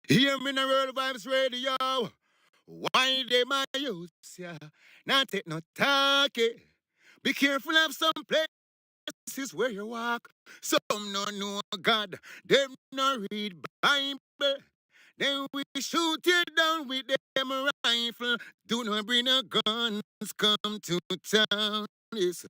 Hear me in the World Vibes Radio. Why they my youth, yeah? Not take no talkie. Be careful of some places where you walk. Some no know God, them no read Bible. Then we shoot you down with them rifle. Do not bring no guns, come to town. Listen.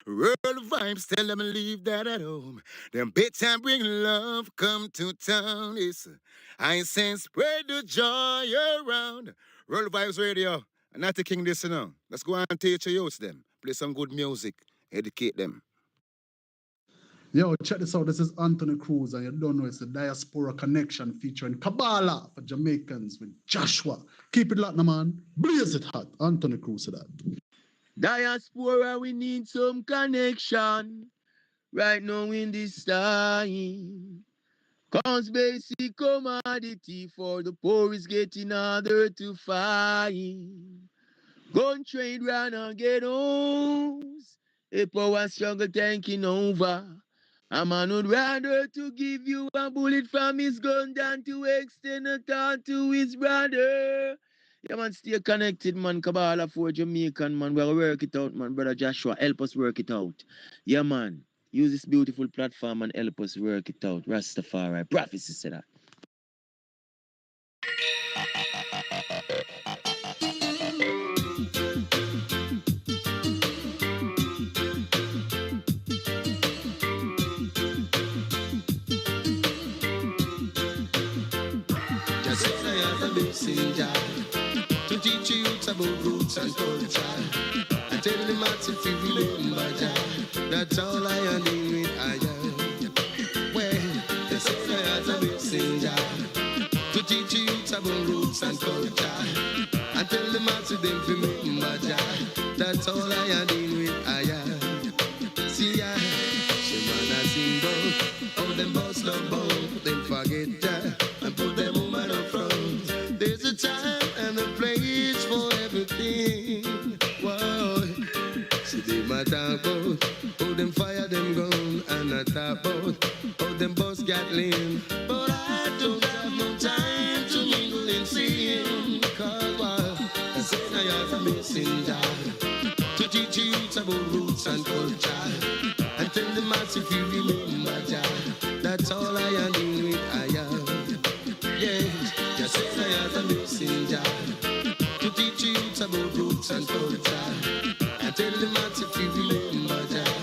World vibes, tell them leave that at home. Them better bring love, come to town. Listen, I say spread the joy around. World Vibes Radio. And not taking this, Let's go and teach your youths them. Play some good music. Educate them. Yo, check this out. This is Anthony Cruz, and you don't know it's the Diaspora Connection featuring Kabbalah for Jamaicans with Joshua. Keep it locked, man. Blaze it hot. Anthony Cruz to that. Diaspora, we need some connection right now in this time. Cause basic commodity for the poor is getting harder to find. Gun trade run and get homes. A power struggle taking over. A man would rather to give you a bullet from his gun than to extend a thought to his brother. Yeah, man, stay connected, man. Kabbalah for Jamaican, man. We'll work it out, man. Brother Joshua, help us work it out. Yeah, man. Use this beautiful platform and help us work it out. Rastafari. Prophecy said that. Just say I have a messenger to teach you about roots and culture. I tell them how to remember Jah. That's all I am doing with I am. Well, they say I have a messenger to teach you about roots and culture. I tell them how to remember Jah. That's all I am doing with I am. See I, she wanna sing about all them boss love both, them forget Jah and put them woman up front. There's a time and a place for everything. Whoa. See them a talk about how them fire them gun, and I talk about how them boss got lean. But I don't have no time to mingle and sing. Cause I said I have a messenger to teach you about roots and culture. And tell them as if you remember Jah. That's all I am doing with I am. Yes, just say I have a messenger to teach you about roots and culture. I tell them as if you remember Jah.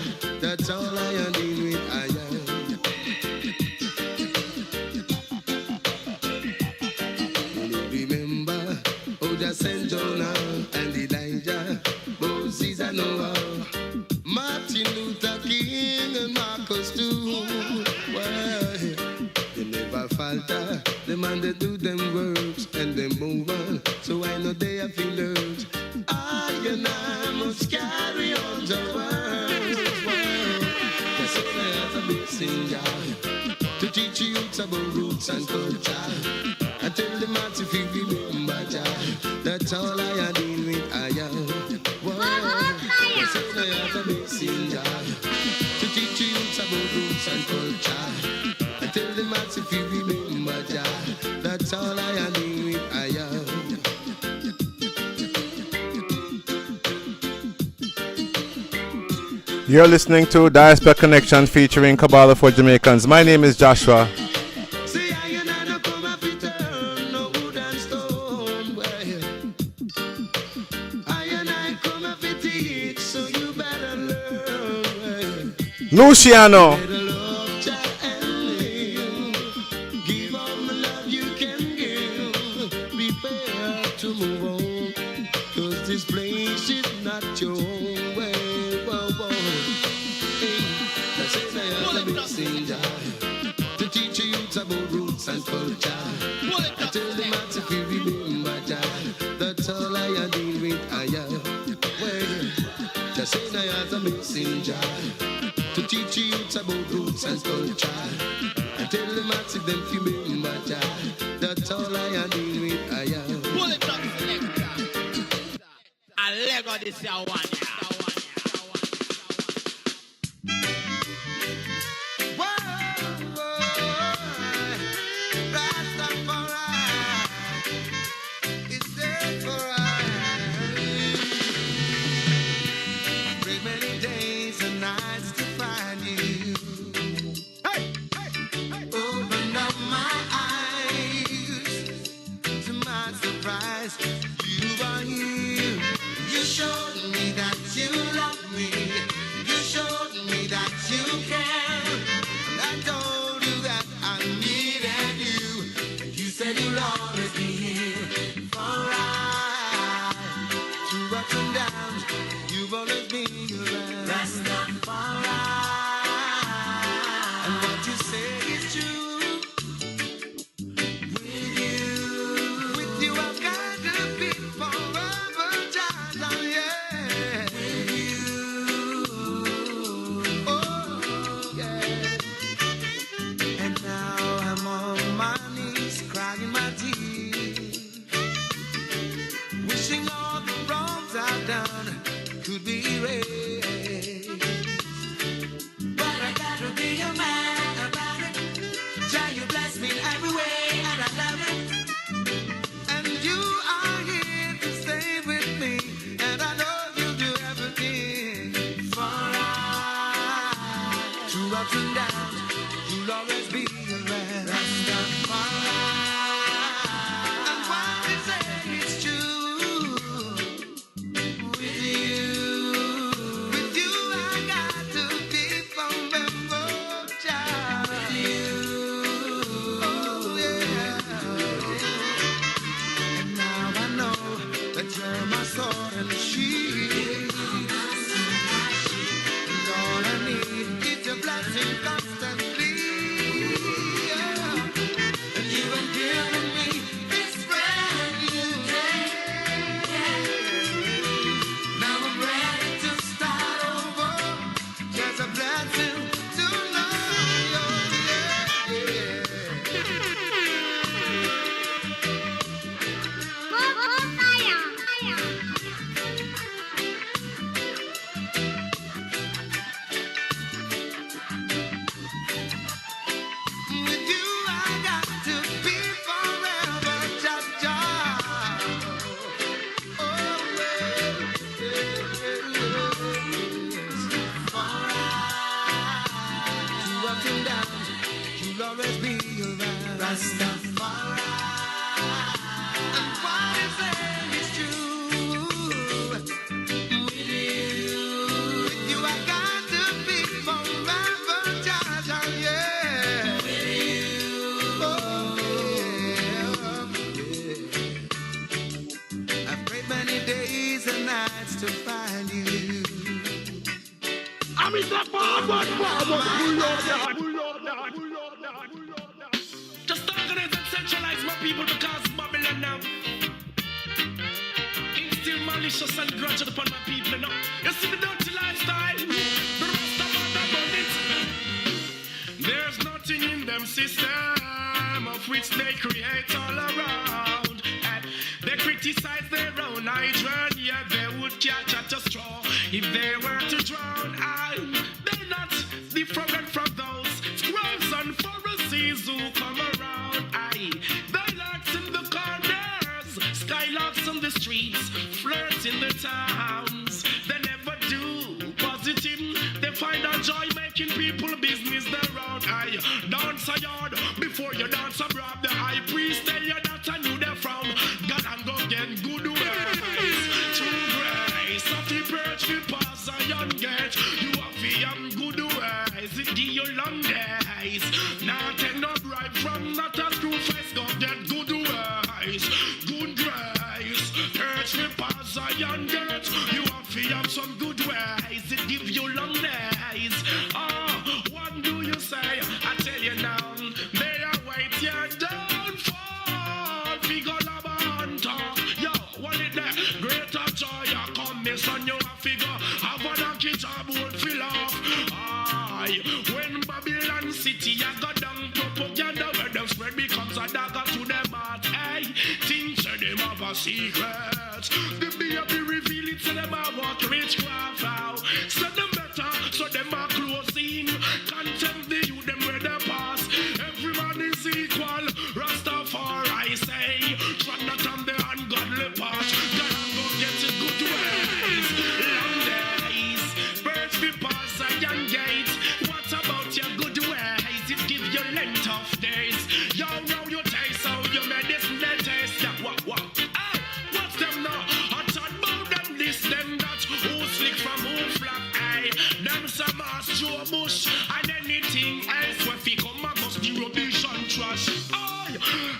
That's all I am doing with I am. You remember, oh, just send Jonah and Elijah, Moses and Noah, Martin Luther King and Marcus too. Well, they never falter. The man they do them works and they move on. So I know they have feel hurt. I and I must carry on the words. Well, that's what I have a messenger to teach you about roots and culture. I tell them how to feel remember Jah. That's all I am doing with I am. That's what I have a messenger to teach you about roots and culture. I tell them how to feel remember Jah. That's all I am doing with I am. You're listening to Diaspora Connection featuring Kabbalah for Jamaicans. My name is Joshua. See, I and I don't come up with turn, no wood and stone. Well, I and I come up with it, so you better learn. Luciano. Better love Jah and live. Give all the love you can give. Prepare to move on, 'cause this place is not your home. Well, whoa, whoa. Hey, that's it, I have a messenger to teach you about roots and culture. I tell them how to feel remember Jah. That's all I am doing with I am. Well, just say I have a messenger to teach you about roots and culture. I tell them how to them feel remember Jah. That's all I am doing with I am. Pull it up, I Lego this one. Rastafari. race. But I gotta be a man about it. Jah, you bless me in every way, and I love it. And you are here to stay with me, and I know you'll do everything for us. Through ups and downs, you'll always be around. Rastafari. And what we say is true. With you I got to be forever, child. With you, oh yeah. And now I know that you're my sword and shield. And all I need is your blessing constantly. Yeah. And you have given me this brand new day. Now I'm ready to start over. Just a blessing to know you. Yeah. With you I got to be forever, just oh well, yes. Through ups and downs, you'll always be around. Rastafari. And what you say is true. With you I got to be forever, just yeah. I've prayed many days and nights to find you. I'm in the forward. Just organize and centralize my people because Babylon now instill malicious and grudge upon my people now. You see the dirty lifestyle, the rest of them about it. There's nothing in them system of which they create all around. And they criticize their own hydrant, yeah, they would catch at a straw if they were to drown. They're not different from those scribes and Pharisees who come around. They lurks in the corners, skylarks on the streets, flirts in the towns. They never do positive. They find a joy making people business their own. Dance a yard before you dance abroad. The high priest tell you that I knew they from God and go get good ways. True grace of the birch we pass a young gate. You have the good ways, it give you long days. Now take no bribe from not a screw face. Go get good ways, good grace. Birch we pass a young gate. You have some good ways, it give you long days. What do you say? I tell you now, they await your downfall. Figure yo, what is that? Greater joy, I come, miss on you, I figure. Have a donkey job, won't fill off. When Babylon City, I got down propaganda, where them spread becomes a dagger to them heart. Things say them have a secret. The baby reveal it, so them a walk witchcraft out. So them better, so them a closing. Contempt the youth, them where they pass. Every man is equal. Rastafari say, trot not on the ungodly path. Gotta go get it good ways. Long days, birds be pass a young gate. What about your good ways? It give you length of days. Yo, now you taste how you medicine they taste. Yeah, what? What's them now? I thought about them this, them that. Who slick from who flap, them some ass Joe Bush. And anything else where fi come across the rubbish and trash.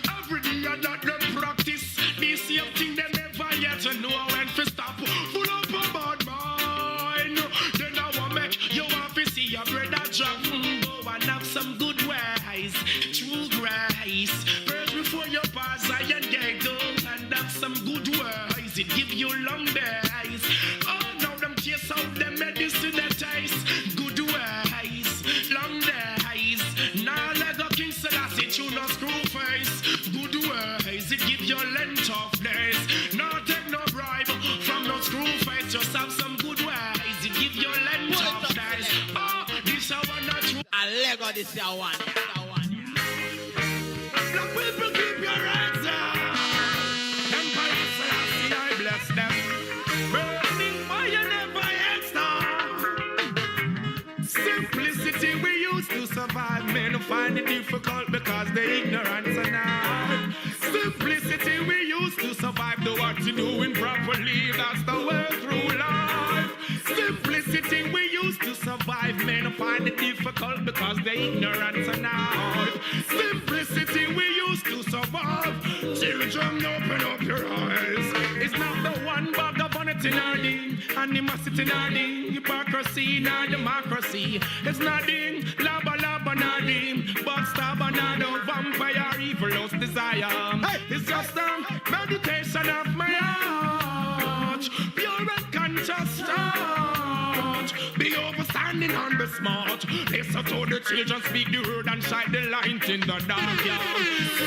Every day that them practice the same thing they never yet know when to stop. Full up a bad mind. Then I want make you want to see your brother drop. Go and have some good ways. True grace. First before you pass I and get go and have some good ways. It give you long days. Now them chase out the medicine that taste. Good ways. Long days. Now let go King Selassie you no screw face. Good ways. It give you length of days. Now take no bribe from no screw face. Just have some good ways. Everybody say I want it. Black people, keep your heads up. Empire Selassie, I bless them. Burning fire never yet stop. Simplicity we used to survive. Men find it difficult because they ignorance and now. Simplicity we used to survive. Do what you doing properly. That's the way through life. Simplicity we used to survive. Men find it difficult because they ignorance and now. Simplicity we used to survive. Children, open up your eyes. It's not the one bag of vanity nor the animosity nor the hypocrisy nor democracy. It's nothing laba laba nor the backstabber nor the vampire evil's desire. Hey. It's just a meditation of my heart. Pure and conscious thought. Be overstanding and be smart. Listen to the children speak the word and shine the light in the dark.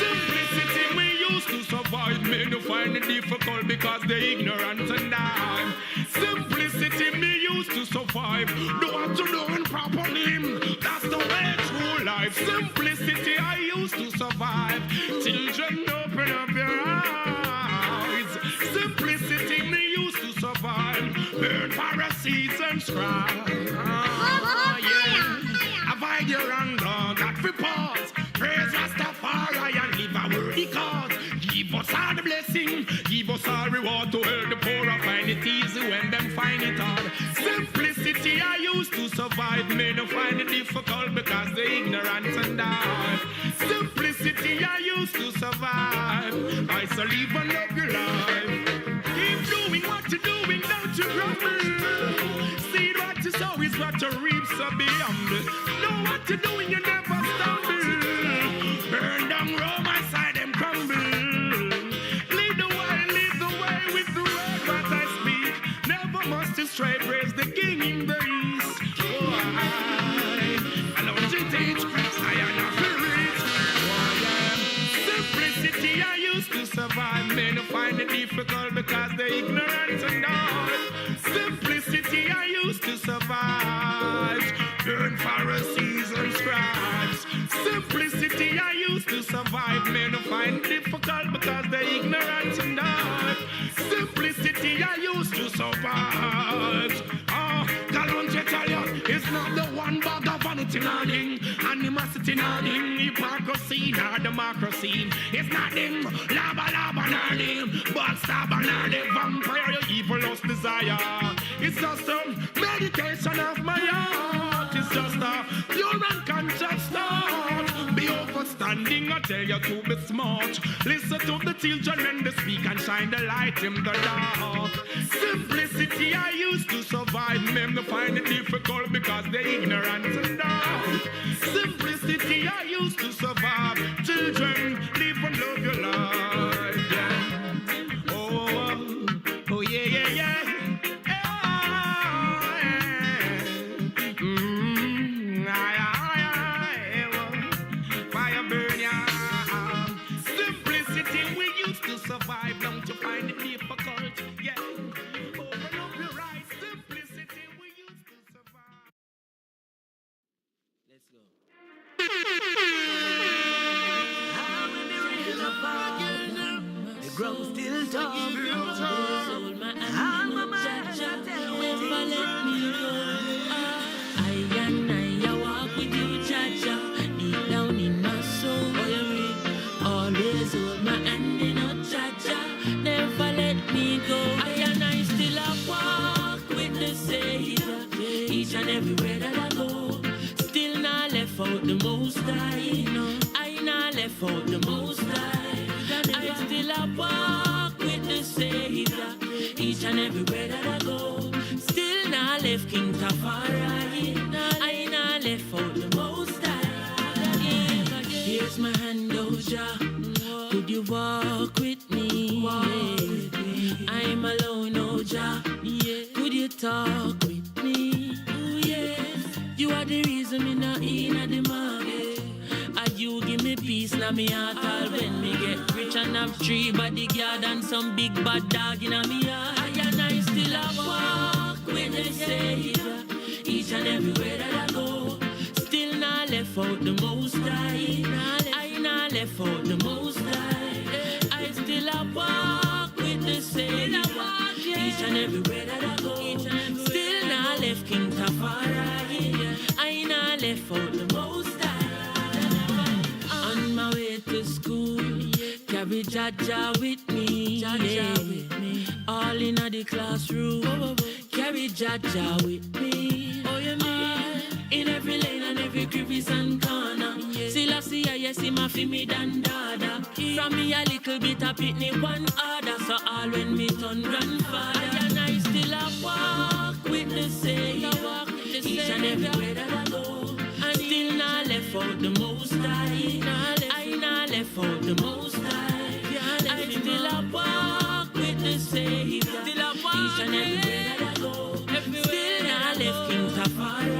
Simplicity we used to survive. Men who find it difficult because they ignorant and die. Simplicity me used to survive. Do what you doing properly. That's the way through life. Simplicity I used to survive. Children, open up your eyes. Simplicity me used to survive. Burn Pharisees and scribes. Avoid your anger, that we pause. Praise Rastafari and live a worthy cause. Give us all the blessing, give us all reward to help the poor and find it easy when them find it hard. Simplicity I used to survive, men who find it difficult because they ignorant and die. Simplicity I used to survive, I shall live and love your life. Keep doing what you're doing, don't you grumble. See what you sow is what you reap, so be humble. Know what you're doing, you never stumble. Burn down Rome, I side them crumble. Lead the way with the word what I speak. Never must you stray, praise the King in the east. Oh, I don't you teach, I am not reach. Oh, simplicity I used to survive. Men who find it difficult because they ignorant and all. Simplicity I used to survive. Burn Pharisees and scribes. Simplicity I used to survive. Men who find it difficult because they ignorant and all. Simplicity I used to survive. Oh, Galant tell you, it's not the one bag of vanity nothing, animosity nothing, hypocrisy nor democracy. It's nothing laba laba nothing, backstabber nothing, vampire evil's desire. It's just a meditation of my heart. It's just a pure and conscious thought. Be overstanding, I tell you to be smart. Listen to the children when they speak and shine the light in the dark. Simplicity I used to survive. Men to find it difficult because they ignorant and dark. Simplicity I used to survive. Children, live and love your life. Yeah. Oh, yeah, yeah, yeah. Fire burn ya. Simplicity we used to survive. Don't you find it difficult? Yeah. Open up your eyes. Simplicity we used to survive. Let's go. The ground still tall. I'm a man. Never let me go. I walk with you, Cha-Cha. Deep down in my soul. Always hold my hand in a Cha-Cha. Never let me go. I still walk with the Savior. Each and everywhere that I go. Still not left out the most high. I not left out the most high. I still walk with the Savior. Each and everywhere that I go. Still not left King Tafari. I not left out the most high. Here's my hand, Oja. Could you walk with me? I'm alone, Oja. Could you talk with me? You are the reason me not in the market. And you give me peace now me heart all when me get rich and have 3 bodyguard and some big bad dog in me heart. I still a walk with the Savior. Each and everywhere that I go. Still not left left out the most high. I not left out the most high. I still a walk with the same. Each and everywhere that I go. Still not left King Tafari. I not left out the most high. On my way to school, carry Jaja with me. All in the classroom, carry Jaja with me. Oh, yeah, man. In every lane and every crevice and corner. Still I see her, yes, him a fi me than dada. From me a little bit of pitney one order. So all when me turn grandfather. And I still a walk with the same. Each and everywhere that I go. And still not left out the most high. I not left out the most high. I still a walk with the same. Still a walk each and everywhere that I go. Still not left King Tafari.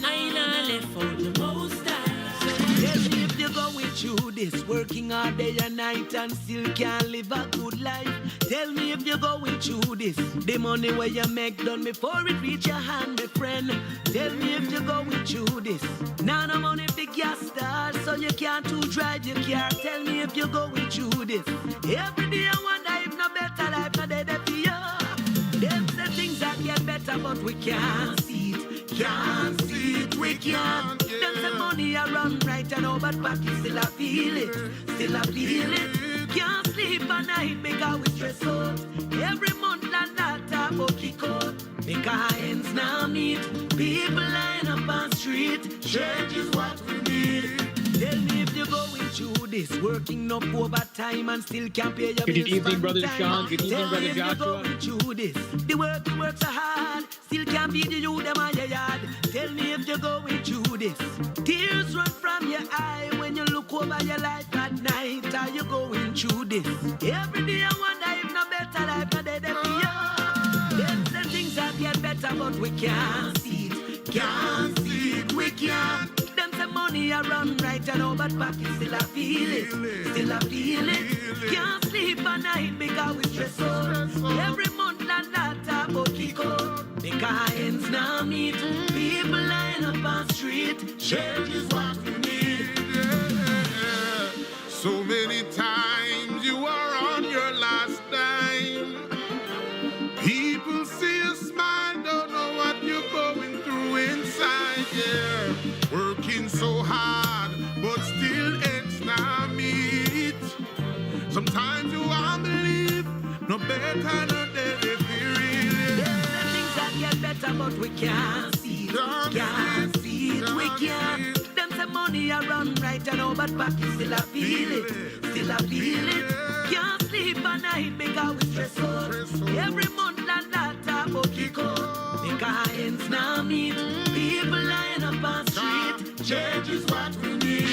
I not left out the most high. Tell me if you're going through this, working all day and night and still can't live a good life. Tell me if you're going through this, the money where you make done before it reach your hand, my friend. Tell me if you're going through this. Now no money for gas stars, so you can't to drive your car. Tell me if you're going through this. Every day I wonder if no better life no dead for you. Them say things that get better, but we can't see it. Can't see it, we can't. Them say money I run right and over pocket still I feel it. Still I feel it. Can't sleep at night because we stress out. Every month and that talk about kick out. Make our hands now meet. People line up on street. Change is what we need. Tell me if you're going through this, working up overtime and still can't pay your bills. Good evening, Brother Sean. Good evening, Brother Joshua. Tell me if you're going through this. The work so hard, still can't feed you them on your yard. Tell me if you're going through this. Tears run from your eye when you look over your life at night. Are you going through this? Every day I wonder if no better life no dead for you. Them say things that get better, but we can't see it. Can't see it, we can't. Them say money I run right and over pocket still I feel it. Still I feel it. Can't sleep at night because we stress out. Every month and that talk about kick out. Make our hands now meet. People line up on street. Change is what we need. So many times you are on your last dime. People see you smile, don't know what you're going through inside, yeah. Working so hard, but still ends not meet. Sometimes you won't believe, no better, no dead if you really. There's the things that get better, but we can't see it. Can't see it, we can't. Them say money I run right and over pocket still I feel it. Still I feel it. Can't sleep at night because we stress out. Every month and that talk about kick out. Make our hands now meet. People line up on street. Change is what we need.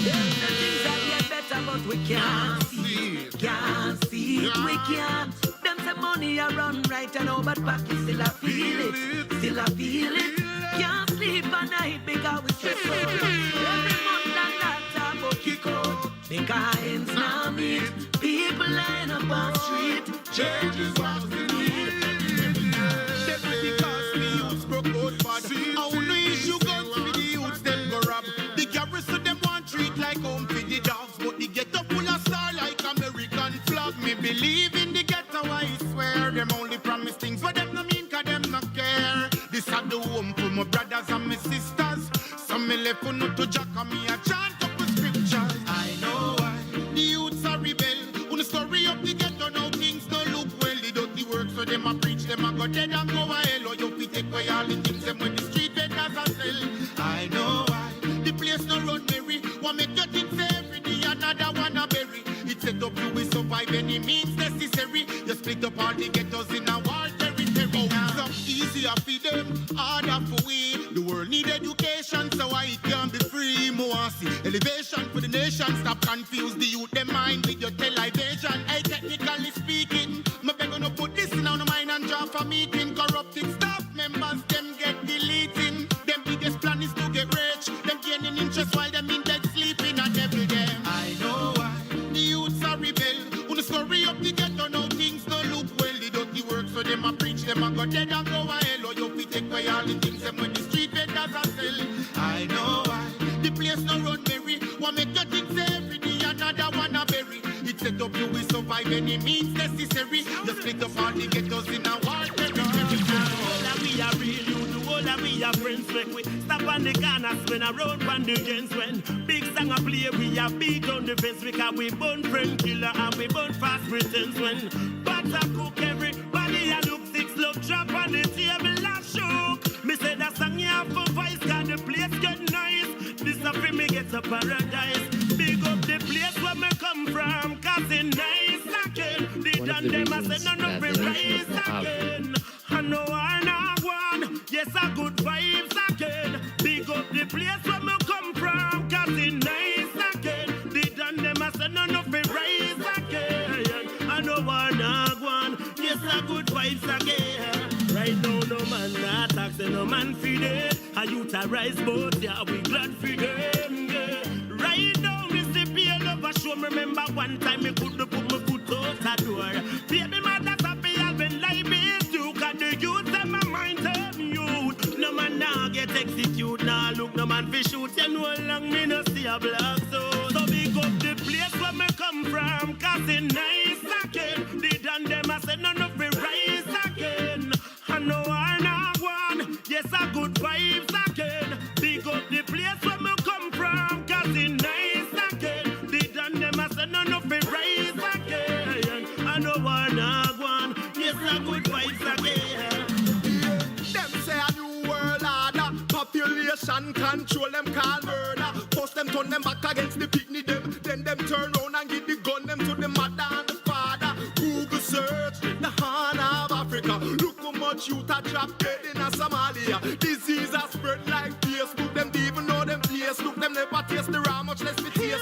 There's the things that get better, but we can't see it. Can't see it, we can't. Them say money I run right and over pocket still I feel it. Still I feel it. Can't sleep at night because we stress out. Every month and that talk about kick out. Make our hands now meet. People line up on street. Change is what we need. Definitely because the youths broke out bad. How no issue guns for the youths them go rob. The garrison them want treat like home for the dogs, but the ghetto full of star like American flag. Me believe in the ghetto, I swear. Them only promise things, but them no mean 'cause them no care. This is the home for my brothers and my sisters. Some me left for not to jack and me a chant up with scriptures. I know why the youths are rebel. When the story of the ghetto now things don't look well. They dirty work so them a preach, them a go dead and go a hell. Or you fit take away all the things them when the street vendors a sell. I know why the place no run merry. What make you think say every day another one a bury? It set up you will survive any means necessary. You split up all the ghettos in a war territory. Some easier for them, harder for we. The world need education so I can be free. More see elevation for the nation. Stop confuse the youth them mind with your television. Hey, technically speaking, my beg on put this in on the mind and draw for meeting. Corrupted staff members them get deleting. Them biggest plan is to get rich. Them gaining interest while them in bed sleeping and devil them. I know why the youths are rebel. When the story of the ghetto now things don't look well. The dirty work so them a preach, them a go dead and go a hell. Or you fit take away all the things them when the street vendors a sell. I know why survive any means necessary. You split up all the ghettos in a war territory. We are real, you know that we are friends. When we stop on the corners, when I road on the gens. When big song a play, we are beat on the fence. Because we burn friend killer and we burn fast pretense. When pots a cook, everybody a look six love drop on the table and shook. Me say that song you have for voice, cause the place get nice. This a free me get a paradise. Big up the place where me come from, cause it nice again. The done them a say none of it rise again. I know I not one, yes a good vibes again. Big up the place where me come from, cause it nice again. The done them a say none of it rise again. I know I not one, yes a good vibes again. Right now no man not taxing, no man feed it. I youth a rise but yeah we glad for them. Yeah. Right now me see pale over show. Me remember one time me could put my foot out the door. Baby mother's happy I've been like this too. Cause the youth and my mind turn youth. No man now get execute. Now look no man fi shoot. You know long me no see a black so big up the place where me come from. Cause it nice again. The done them I said none of it rise again. I know I not one, yes a good vibes again. Big up the place where me come from, cause it nice again. The done them I said none of it rise again. I know I not one, yes a good vibes again. Them say a new world order, population control them call murder. Force them turn them back against the picnic them. Then them turn round and give the gun them to the mother and the father. Google search the horn of Africa. Look how much youth are trapped dead in a Somalia. Disease has spread like Facebook. Them don't even know them place. Look them never taste the raw, much less the taste.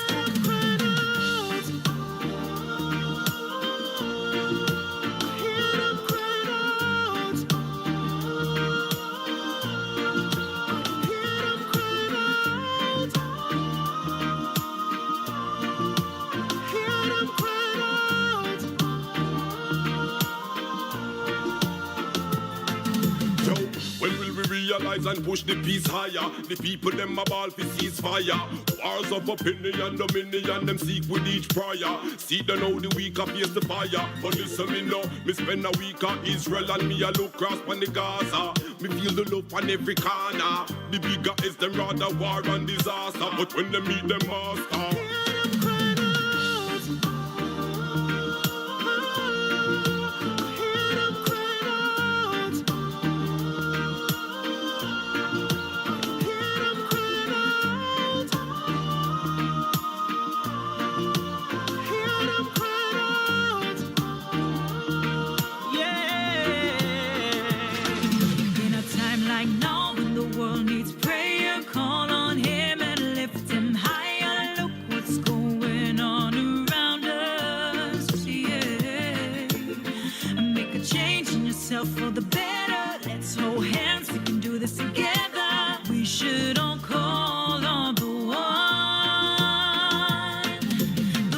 Realize and push the peace higher. The people them a ball for ceasefire. Wars of opinion, dominion, them seek with each prayer. See them now the weak up face the fire. But listen me now, me spend a week on Israel and me a look cross on the Gaza. Me feel the love on every corner. The bigger is them rather war and disaster. But when they meet them master, for the better, let's hold hands, we can do this together. We should all call on the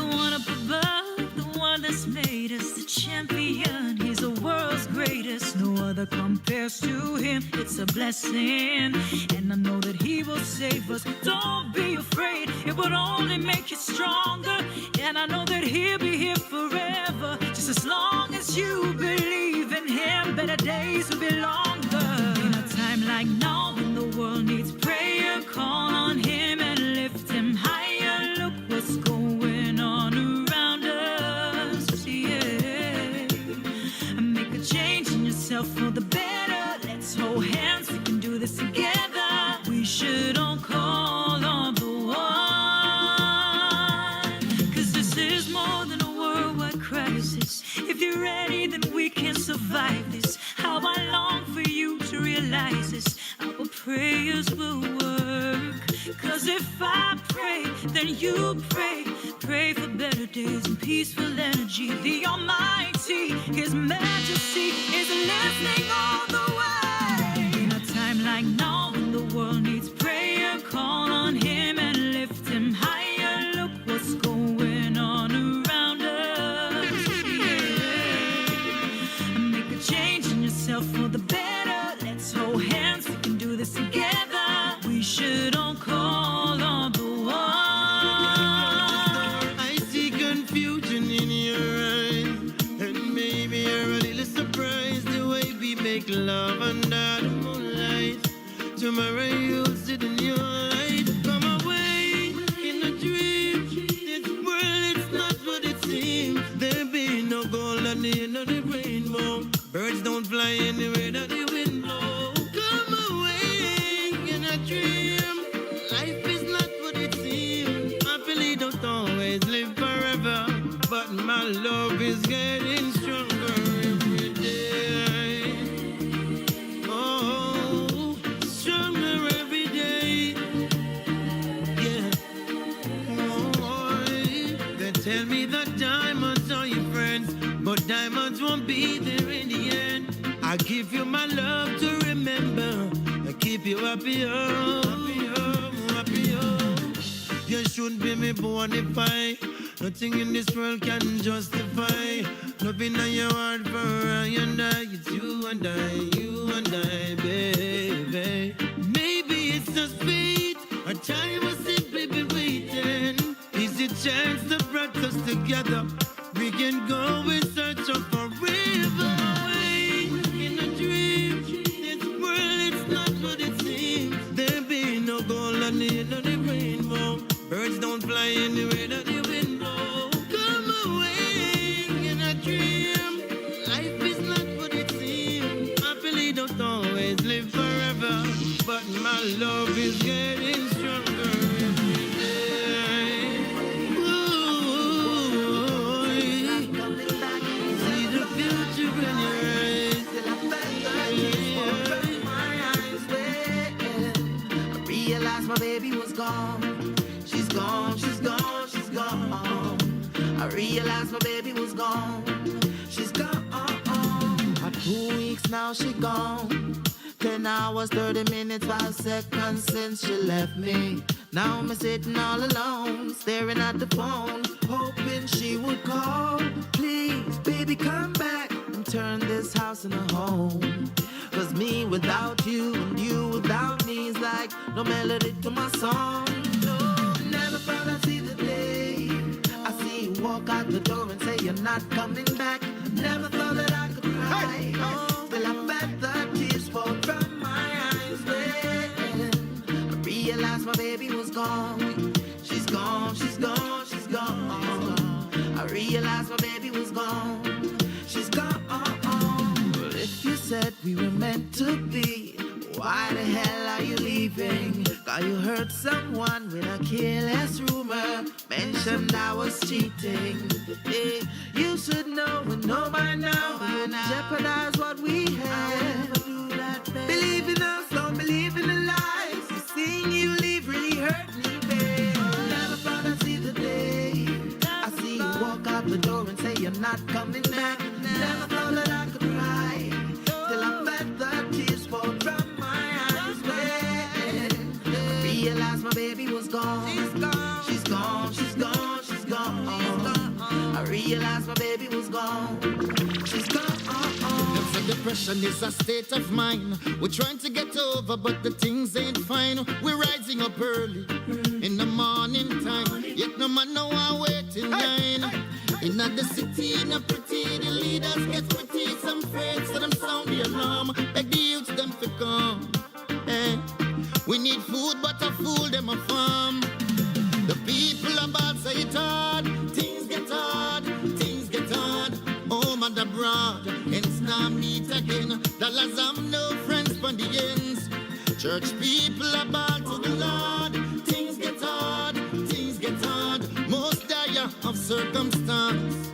one up above, the one that's made us the champion. He's the world's greatest, no other compares to him. It's a blessing, and I know that he will save us. Don't be afraid, it will only make you stronger. And I know that he'll be here forever, just as long as you believe in him. Better days will be longer. In a time like now, when the world needs prayer, call on him and lift him higher. Look what's going on around us, yeah. Make a change in yourself for the better. Let's hold hands, we can do this together. We should all call on the one, 'cause this is more than a worldwide crisis. If you're ready, then we can survive this. How I long for you to realize this. Our prayers will work, 'cause if I pray, then you pray. Pray for better days and peaceful energy. The Almighty, His Majesty, is listening all the way. In a time like now, when the world needs prayer, call on Him and lift Him higher. Look what's going on around us, yeah. And make a change in yourself for the better. Let's hold hands, we can do this together. We should all call on the one. I see confusion in your on the end of the rainbow. Birds don't fly anywhere that the wind blow. Come away in a dream. Life is not what it seems. Happily don't always live forever, but my love is getting stronger every day. Oh, stronger every day. Yeah. Oh, they tell me that diamonds are your friends, but diamonds won't be there in the end. I give you my love to remember. I keep you happy, happy, happy. You should be me bonify. Nothing in this world can justify. Loving on your heart for I and I. It's you and I, baby. Maybe it's just fate. Our time has simply been waiting. Is it chance that brought us together? We can go in search of forever. In a dream, this world it's not what it seems. There be no gold on the end of the rainbow. Birds don't fly anywhere that the wind blow. Come away in a dream. Life is not what it seems. Happily don't always live forever, but my love is getting stronger every day. Ooh, see the future in your eyes. I realized my baby was gone. She's gone, she's gone, she's gone. I realized my baby was gone. She's gone. 2 weeks now she gone. 10 hours, 30 minutes, 5 seconds since she left me. Now I'm sitting all alone, staring at the phone, hoping she would call. Please, baby, come back and turn this house into a home. Cause me without you and you without me is like no melody to my song. Never thought I'd see the day I see you walk out the door and say you're not coming back. Never thought that I could cry. Till I felt the tears fall from my eyes. When I realized my baby was gone. She's gone, she's gone, she's gone. I realized my baby was gone. She's gone. Well, if you said we were meant to be, why the hell are you leaving? Cause you hurt someone with a careless rumor. Mentioned I was cheating. Hey, you should know and know by now. Jeopardize what we had. Believe in us, don't believe in the lies. Seeing you leave really hurt me, babe. Never thought I'd see the day I see you walk out the door and say you're not coming back. Never thought that I could cry till I felt the tears fall from my eyes. When I realized my baby was gone. She's gone, she's gone, she's gone, she's gone. I realized my baby was gone. She's gone. Depression is a state of mind. We're trying to get over, but the things ain't fine. We're rising up early in the morning time, yet no man know I wait in line. In the city, in a pretty, the leaders get pretty. Some afraid, so them sound the alarm. Beg the youth them to come. Hey. We need food, but a fool them a farm. The people about say it hard. Things get hard, things get hard. Home and abroad, ends now meet again. Dollars have no friends from the ends. Church people about to the Lord. Things get hard, things get hard. Most dire of circumstance.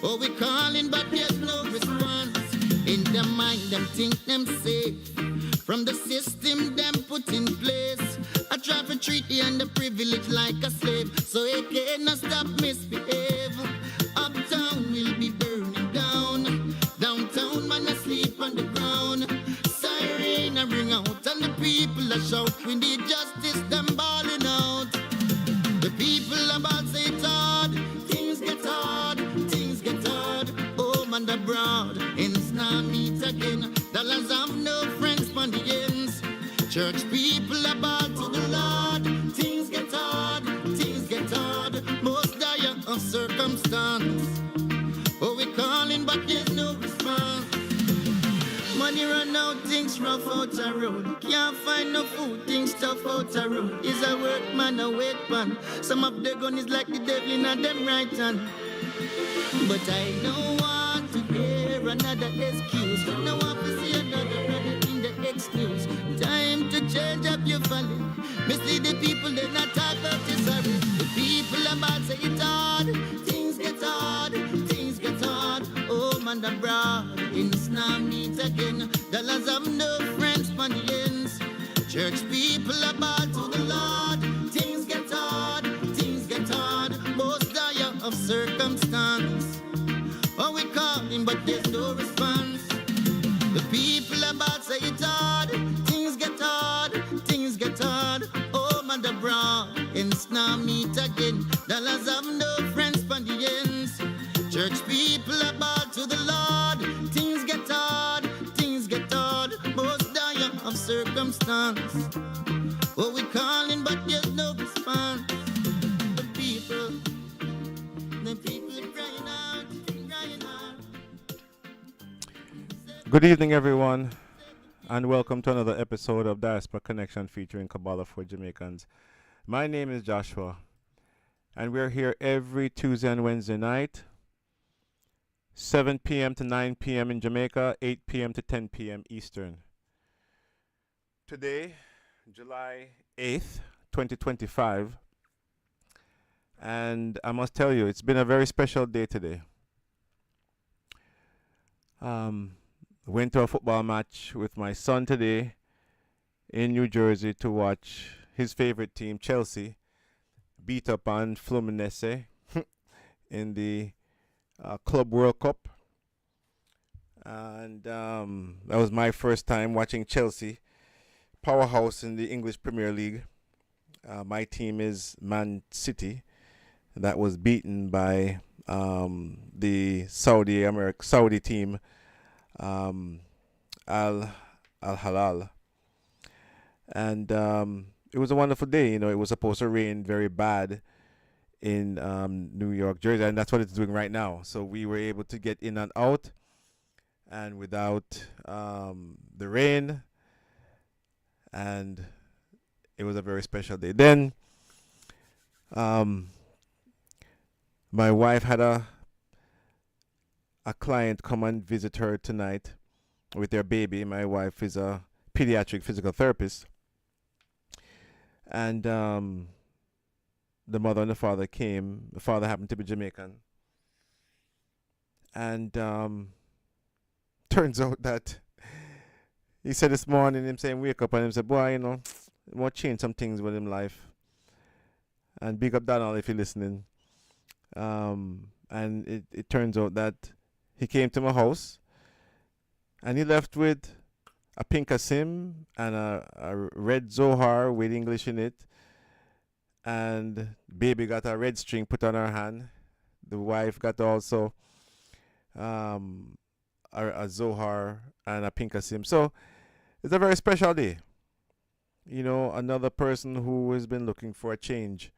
Oh, we calling, but there's no response. In their mind, them think them safe. From the system them put in place. I try to treat the underprivileged like a slave, so it cannot stop misbehave. Uptown will be burning down. Downtown man asleep on the ground. Siren a ring out and the people a shout. We need justice, them balling out. The people about say it hard. Things get hard, things get hard. Home and abroad, ends now meet again. Dollars have no friends from the ends. Church people about to the Lord. Things get hard, things get hard. Most dire of circumstance. Oh, we calling, but there's no response. Money run out, things rough out the road. Can't find no food, things tough out the road. Is a workman a wait pan. Some of the gun is like the devil in a them right hand. But I know what to hear another excuse. Now want to see another brother in the excuse. Time to change up your folly. Mislead the people, they not talk about you sorry. The people about say it's hard. Things get hard, things get hard. Home and abroad, in Islam meet again. Dollars have no friends for the ends. Church people about to the Lord. Things get hard, things get hard. Most dire of circumstance. Oh, we call him, but there's no response. The people about say it's hard. Things get hard, things get hard. Home and abroad, in Islam meet again. Dollars have no friends for the ends. Church people about to the Lord. Things get hard, things get hard. Most dire of circumstance. Oh, we calling, but there's no response. The people crying out, crying out. Good evening, everyone, and welcome to another episode of Diaspora Connection featuring Kabbalah for Jamaicans. My name is Joshua, and we're here every Tuesday and Wednesday night, 7 p.m. to 9 p.m. in Jamaica, 8 p.m. to 10 p.m. Eastern. Today, July 8th, 2025, and I must tell you, it's been a very special day today. Went to a football match with my son today in New Jersey to watch his favorite team, Chelsea, beat up on Fluminense in the Club World Cup. And that was my first time watching Chelsea, powerhouse in the English Premier League. My team is Man City. That was beaten by the Saudi team, Al Halal. And it was a wonderful day. You know, it was supposed to rain very bad in New York, Jersey, and that's what it's doing right now. So we were able to get in and out, and without the rain, and it was a very special day. Then my wife had a client come and visit her tonight with their baby. My wife is a pediatric physical therapist, and the mother and the father came. The father happened to be Jamaican, and turns out that he said this morning, him saying wake up, and him said, boy, you know, I want to change some things with him life. And big up Donald if you're listening. And it turns out that he came to my house and he left with a pink Asim and a red Zohar with English in it. And baby got a red string put on her hand. The wife got also a Zohar and a pink Asim. So it's a very special day. You know, another person who has been looking for a change.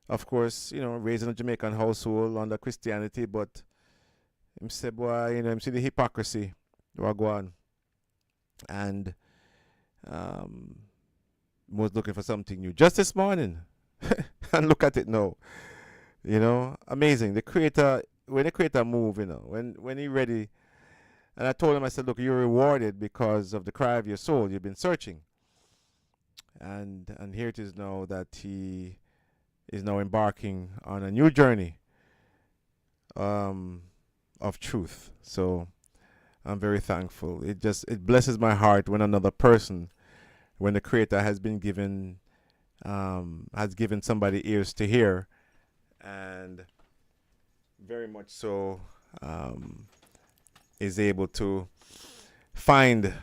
Of course, you know, raised in a Jamaican household under Christianity, but him say, boy, you know, him see the hypocrisy, wagwan, and was looking for something new. Just this morning, and look at it now, you know, amazing. The creator, when the creator move, you know, when he ready, and I told him, I said, look, you're rewarded because of the cry of your soul. You've been searching, and here it is now that he is now embarking on a new journey of truth. So I'm very thankful. It blesses my heart when another person, when the creator has been given somebody ears to hear, and very much so is able to find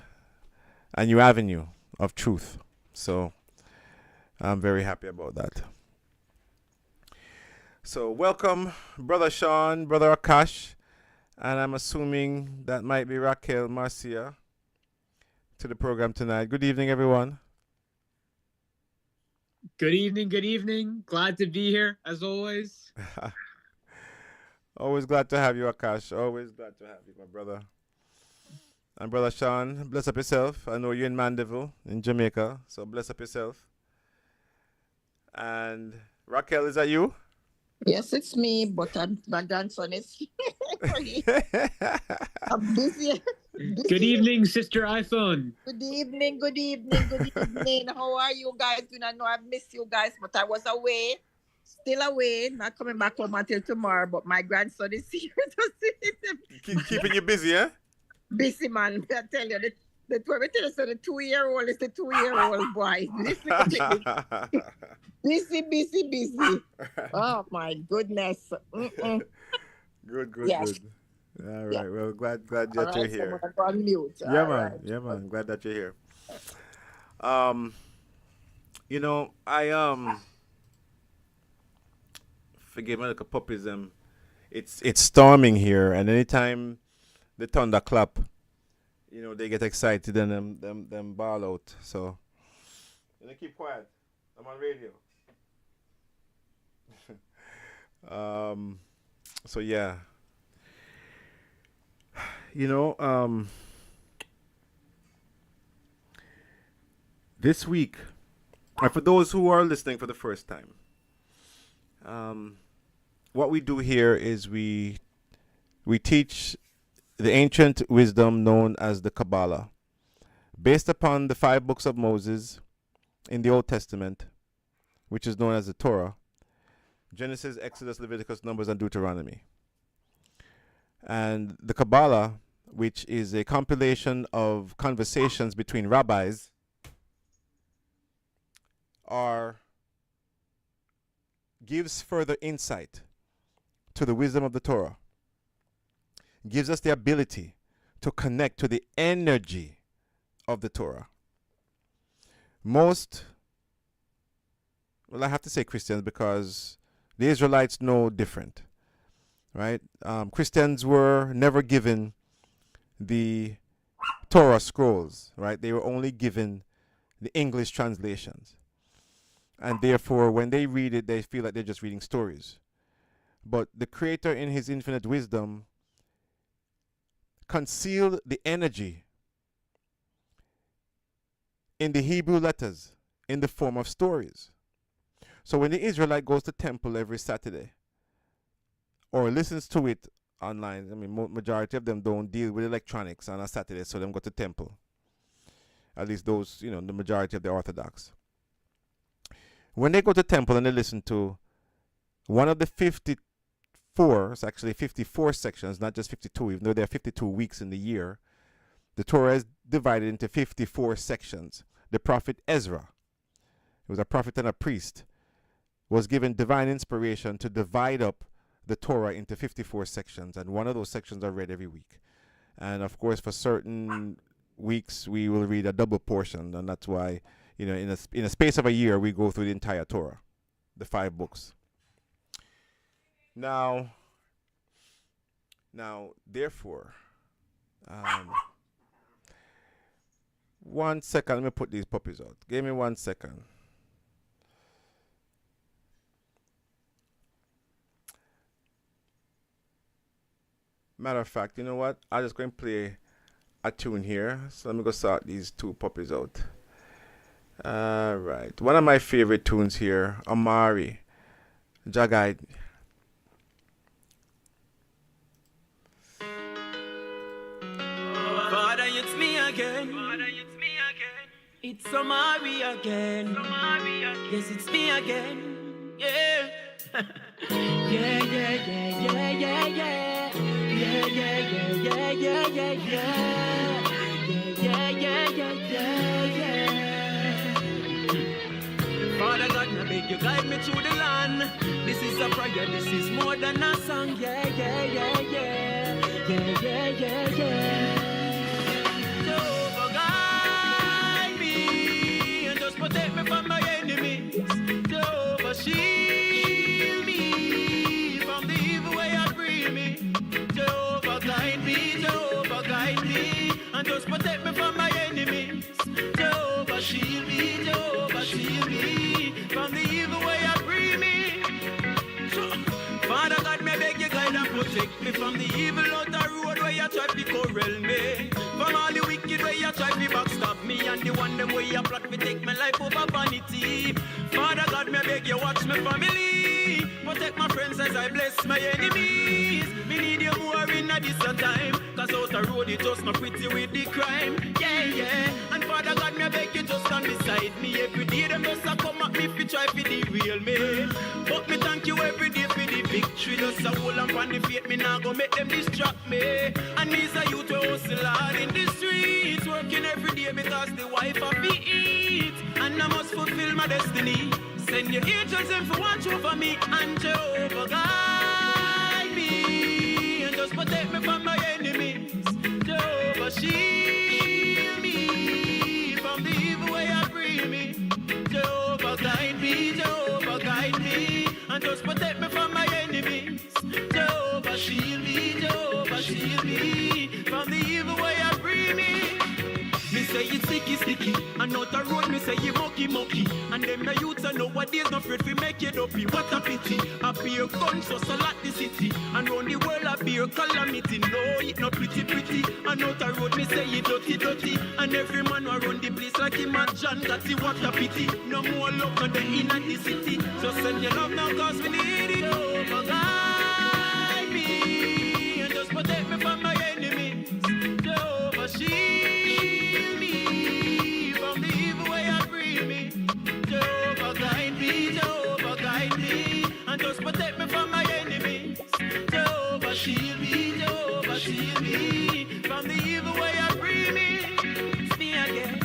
a new avenue of truth. So I'm very happy about that. So welcome, Brother Sean, Brother Akash, and I'm assuming that might be Raquel Marcia to the program tonight. Good evening, everyone. Good evening, good evening. Glad to be here, as always. Always glad to have you, Akash. Always glad to have you, my brother. And Brother Sean, bless up yourself. I know you're in Mandeville, in Jamaica, so bless up yourself. And Raquel, is that you? Yes, it's me, but my grandson is. I'm busy. Good evening, Sister iPhone. Good evening, good evening, good evening. How are you guys doing? I know I've missed you guys, but I was away, still away, not coming back home until tomorrow. But my grandson is here to see him. Keeping you busy, eh? Busy man, I tell you, the 2-year-old is the 2-year-old boy. Busy. Oh my goodness. Mm-mm. Good. Yes. Good. All right. Yeah. Well, glad that All you're right, here. so I'm gonna go on mute. Yeah, All man. right. Yeah, man. Glad that you're here. I forgive me, like a puppies. It's storming here, and anytime the thunder clap, they get excited and them ball out. So, keep quiet. I'm on radio. So yeah. This week, and for those who are listening for the first time, what we do here is we teach the ancient wisdom known as the Kabbalah, based upon the 5 books of Moses in the Old Testament, which is known as the Torah: Genesis, Exodus, Leviticus, Numbers, and Deuteronomy. And the Kabbalah, which is a compilation of conversations between rabbis, gives further insight to the wisdom of the Torah, gives us the ability to connect to the energy of the Torah. I have to say Christians, because the Israelites know different, right? Christians were never given the Torah scrolls, right? They were only given the English translations. And therefore, when they read it, they feel like they're just reading stories. But the Creator, in His infinite wisdom, concealed the energy in the Hebrew letters in the form of stories. So when the Israelite goes to temple every Saturday or listens to it online, majority of them don't deal with electronics on a Saturday, so them go to temple. At least those, the majority of the Orthodox. When they go to temple and they listen to one of the 54, it's actually 54 sections, not just 52, even though there are 52 weeks in the year, the Torah is divided into 54 sections. The prophet Ezra, who was a prophet and a priest, was given divine inspiration to divide up the Torah into 54 sections, and one of those sections are read every week. And of course, for certain weeks, we will read a double portion, and that's why, in a space of a year, we go through the entire Torah, the 5 books. Now, therefore, 1 second, let me put these puppies out. Give me 1 second. Matter of fact, you know what? I'm just going to play a tune here. So let me go sort these 2 puppies out. All right. One of my favorite tunes here, Amari, Jagite. Father, it's me again. It's Amari again. Yes, it's me again. Yeah. Yeah. Father God, now beg you guide me through the land. This is a prayer, this is more than a song. Yeah. Jehovah, guide me and just protect me from my enemies. Jehovah, shield me from the evil way I bring me. Jehovah, guide me and just protect me from my enemies. Jehovah, shield me from the evil way I bring me. Father God, may beg you guide and protect me from the evil out the road where you try to corral me. From all the wicked where you try to backstab me, and the one them where you plot to take my life over vanity. Father God, may beg you watch my family, protect my friends as I bless my enemies. Me need you more in a this time. Cause out the road it just not pretty with the crime. Yeah, yeah. And Father God, me I beg you just stand beside me. Every day them just a come at me fi try fi derail me. But me thank you every day for the victory. Just a hold on the faith, me nah go make them distract me. And me's a youth who hustle hard in the streets, working every day because the wife have to eat. And I must fulfill my destiny. Send your angels in for watch over me, and Jehovah guide me, and just protect me from my enemies. Jehovah shield me from the evil way I bring me. Jehovah guide me, and just protect me from my enemies. Jehovah shield me from the evil way I bring me. Me say it's sticky, and out the road me say you mucky. And them the youths and nowadays no afraid we make it up. What a pity, I beer guns so lot the city. And round the world I beer calamity. No, it not pretty. And out the road me say you dirty. And every man who run the place like him and John Gotti. What a pity, no more love no day in the city. So send your love now cause we need it. Oh my God, me and just protect me from my enemies. Jehovah shield me from the evil way I bring me. Jehovah guide me, and just protect me from my enemies. Jehovah shield me from the evil way I bring me. It's me again.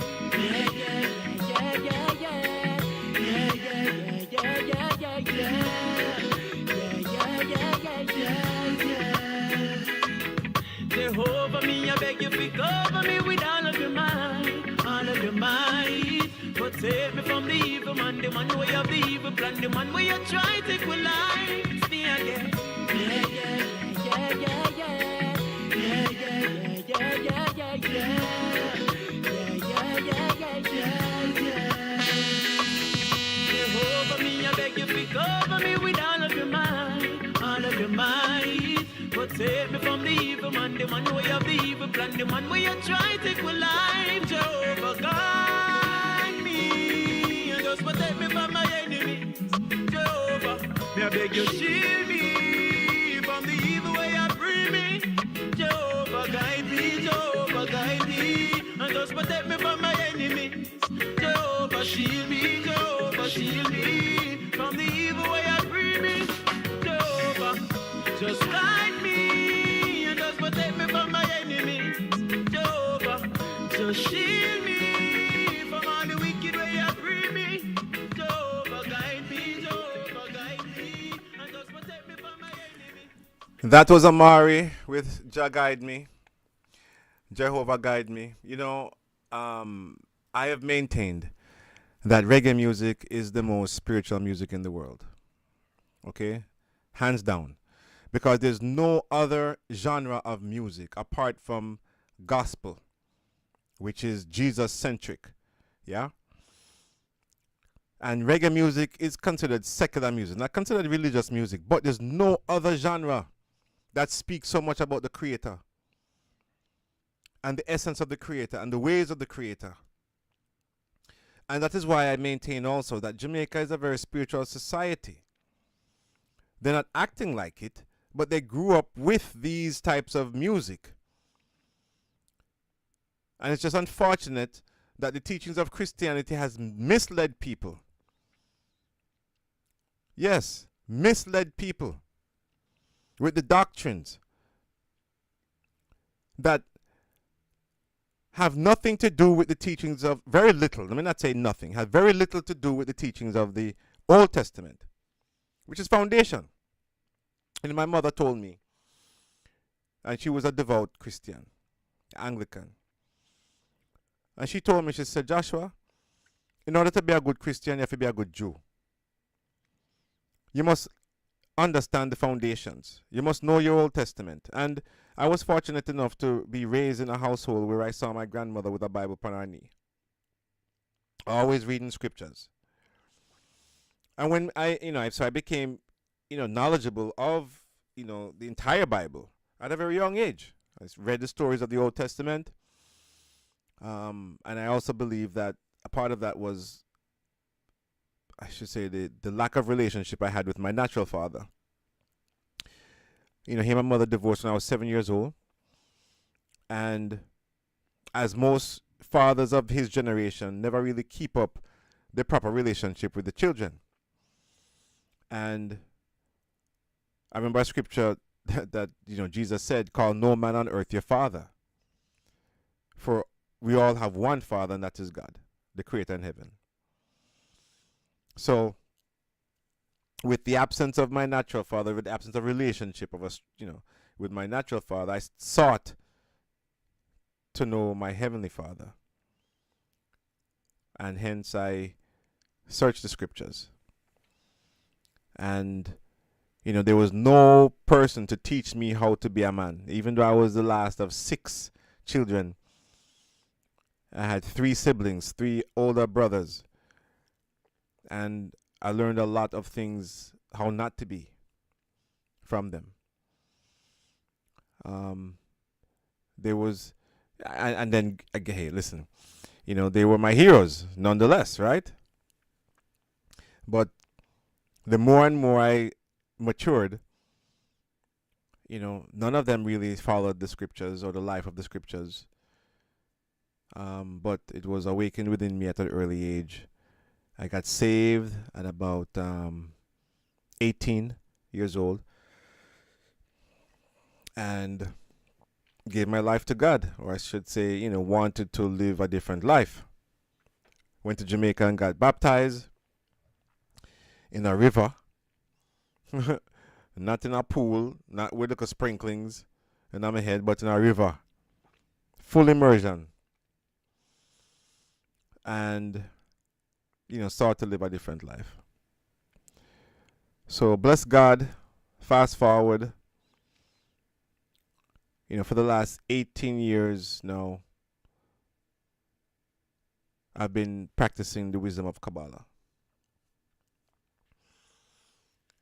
Jehovah, me, I beg you to cover me with all of your might. Protect me from the evil man, the man who have the evil plan, the man where you try to take my life. It's me again. Jehovah, me, I beg you to cover me with all of your might. Protect me from the evil man, the man who have the evil plan, the man where you try to take my life. Jehovah, guide me, and just protect me from my enemies. Jehovah, me I beg you shield me from the evil way I bring me. Jehovah, guide me, and just protect me from my enemies. Jehovah, shield me from the evil way I bring me. Jehovah, just guide me and just protect me from my enemies. Jehovah, just shield me from all the wicked way I bring me. Jehovah, guide me, and just protect me from my enemies. That was Amari with Jah Guide Me, Jehovah Guide Me. You know, I have maintained that reggae music is the most spiritual music in the world. Okay? Hands down. Because there's no other genre of music apart from gospel, which is Jesus-centric. Yeah? And reggae music is considered secular music, not considered religious music, but there's no other genre that speaks so much about the Creator and the essence of the Creator and the ways of the Creator. And that is why I maintain also that Jamaica is a very spiritual society. They're not acting like it, but they grew up with these types of music. And it's just unfortunate that the teachings of Christianity has misled people. Yes, misled people with the doctrines that have nothing to do with the teachings of, very little, let me not say nothing, have very little to do with the teachings of the Old Testament, which is foundation. And my mother told me, and she was a devout Christian, Anglican. And she told me, she said, Joshua, in order to be a good Christian, you have to be a good Jew. You must understand the foundations. You must know your Old Testament. And I was fortunate enough to be raised in a household where I saw my grandmother with a Bible upon her knee, always reading scriptures. And when so I became, knowledgeable of, the entire Bible at a very young age. I read the stories of the Old Testament. And I also believe that a part of that was, I should say, the lack of relationship I had with my natural father. Him and my mother divorced when I was 7 years old. And as most fathers of his generation, never really keep up the proper relationship with the children. And I remember a scripture that Jesus said, "Call no man on earth your father. For we all have one Father, and that is God, the Creator in heaven." So, with the absence of my natural father, with the absence of relationship of us, with my natural father, I sought to know my heavenly Father. And hence I searched the scriptures. And, there was no person to teach me how to be a man. Even though I was the last of 6 children, I had 3 siblings, 3 older brothers. And I learned a lot of things, how not to be, from them. There was, and then, hey, listen, they were my heroes, nonetheless, right? But the more and more I matured, none of them really followed the scriptures or the life of the scriptures. But it was awakened within me at an early age. I got saved at about 18 years old and gave my life to God, or I should say, wanted to live a different life. Went to Jamaica and got baptized in a river, not in a pool, not with the sprinklings and on my head, but in a river. Full immersion. And start to live a different life. So bless God, fast forward, for the last 18 years now, I've been practicing the wisdom of Kabbalah.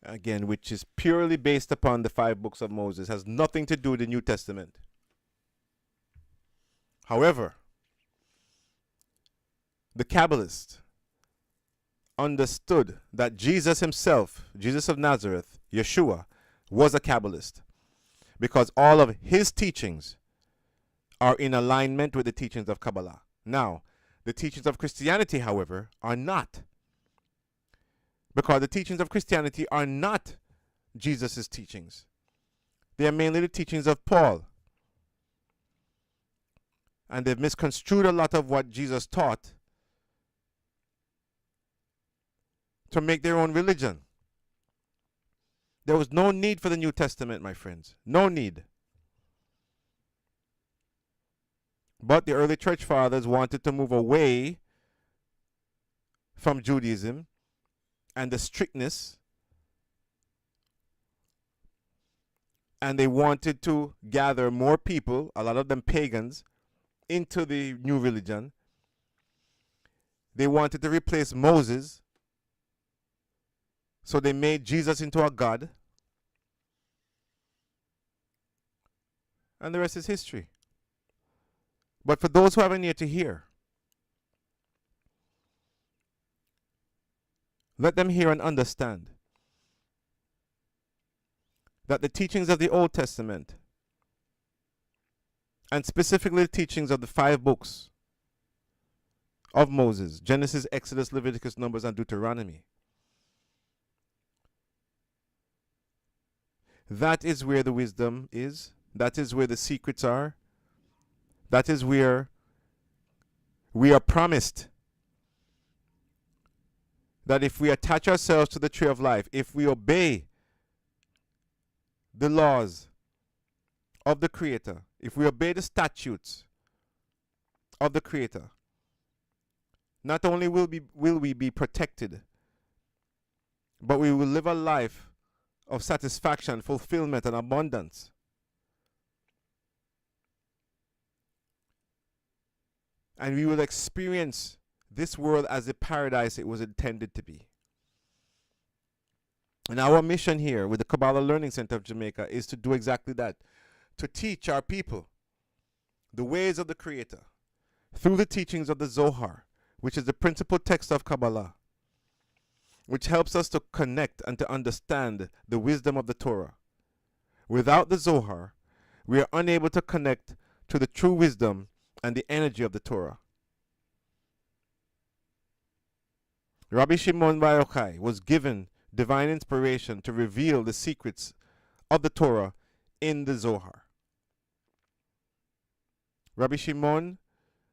Again, which is purely based upon the 5 books of Moses, has nothing to do with the New Testament. However, the Kabbalists understood that Jesus himself, Jesus of Nazareth, Yeshua, was a Kabbalist, because all of his teachings are in alignment with the teachings of Kabbalah. Now, the teachings of Christianity, however, are not, because the teachings of Christianity are not Jesus' teachings. They are mainly the teachings of Paul. And they've misconstrued a lot of what Jesus taught to make their own religion. There was no need for the New Testament, my friends. No need. But the early church fathers wanted to move away from Judaism and the strictness, and they wanted to gather more people, a lot of them pagans, into the new religion. They wanted to replace Moses, so they made Jesus into a god. And the rest is history. But for those who have an ear to hear, let them hear and understand that the teachings of the Old Testament, and specifically the teachings of the 5 books of Moses, Genesis, Exodus, Leviticus, Numbers, and Deuteronomy, that is where the wisdom is. That is where the secrets are. That is where we are promised that if we attach ourselves to the tree of life, if we obey the laws of the Creator, if we obey the statutes of the Creator, not only will we be protected, but we will live a life of satisfaction, fulfillment, and abundance. And we will experience this world as the paradise it was intended to be. And our mission here with the Kabbalah Learning Center of Jamaica is to do exactly that, to teach our people the ways of the Creator through the teachings of the Zohar, which is the principal text of Kabbalah, which helps us to connect and to understand the wisdom of the Torah, Without the Zohar, we are unable to connect to the true wisdom and the energy of the Torah. Rabbi Shimon Bar Yochai was given divine inspiration to reveal the secrets of the Torah in the Zohar. Rabbi Shimon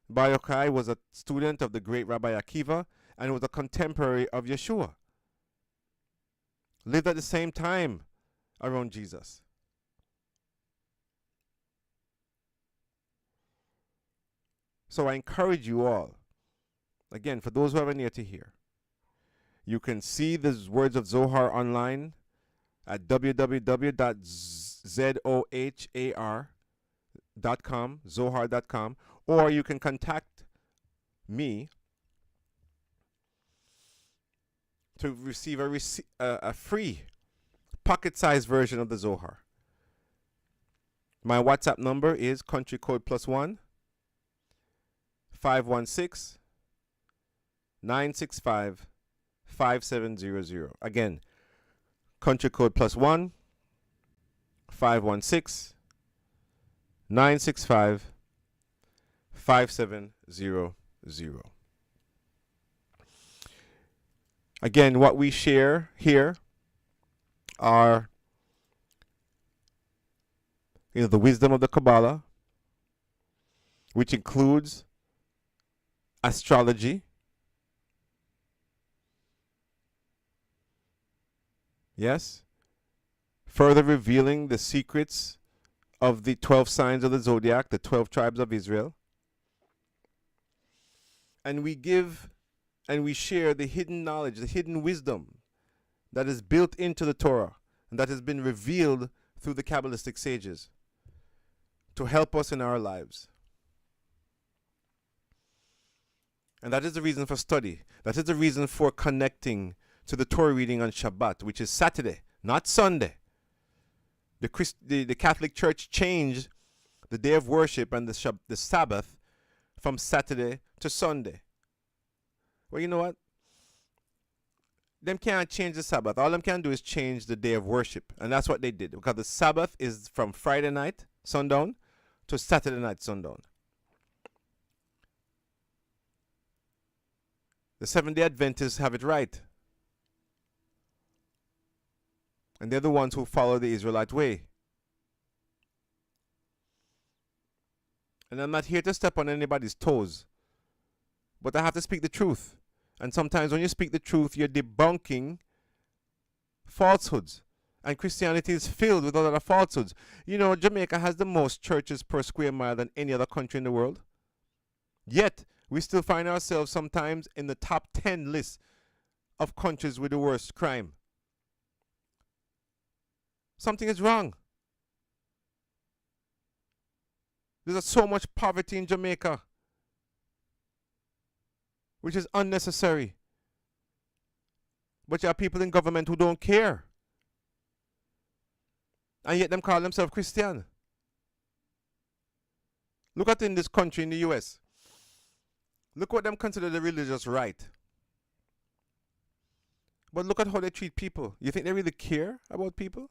Bar Yochai was a student of the great Rabbi Akiva and was a contemporary of Yeshua. Lived at the same time around Jesus. So I encourage you all, again, for those who have an ear to hear, you can see the words of Zohar online at www.zohar.com, zohar.com, or you can contact me to receive a free pocket-sized version of the Zohar. My WhatsApp number is country code +1 516 965 5700. Again, country code +1 516 965 5700. Again, what we share here are the wisdom of the Kabbalah, which includes astrology, yes, further revealing the secrets of the 12 signs of the zodiac, the 12 tribes of Israel. And we give and we share the hidden knowledge, the hidden wisdom that is built into the Torah and that has been revealed through the Kabbalistic sages to help us in our lives. And that is the reason for study. That is the reason for connecting to the Torah reading on Shabbat, which is Saturday, not Sunday. The Catholic Church changed the day of worship and the Sabbath from Saturday to Sunday. Well, you know what? Them can't change the Sabbath. All them can do is change the day of worship. And that's what they did. Because the Sabbath is from Friday night, sundown, to Saturday night, sundown. The Seventh-day Adventists have it right. And they're the ones who follow the Israelite way. And I'm not here to step on anybody's toes. But I have to speak the truth. And sometimes when you speak the truth, you're debunking falsehoods. And Christianity is filled with a lot of falsehoods. You know, Jamaica has the most churches per square mile than any other country in the world. Yet, we still find ourselves sometimes in the top 10 list of countries with the worst crime. Something is wrong. There's so much poverty in Jamaica, which is unnecessary. But you have people in government who don't care. And yet them call themselves Christian. Look at in this country, in the US. Look what them consider the religious right. But look at how they treat people. You think they really care about people?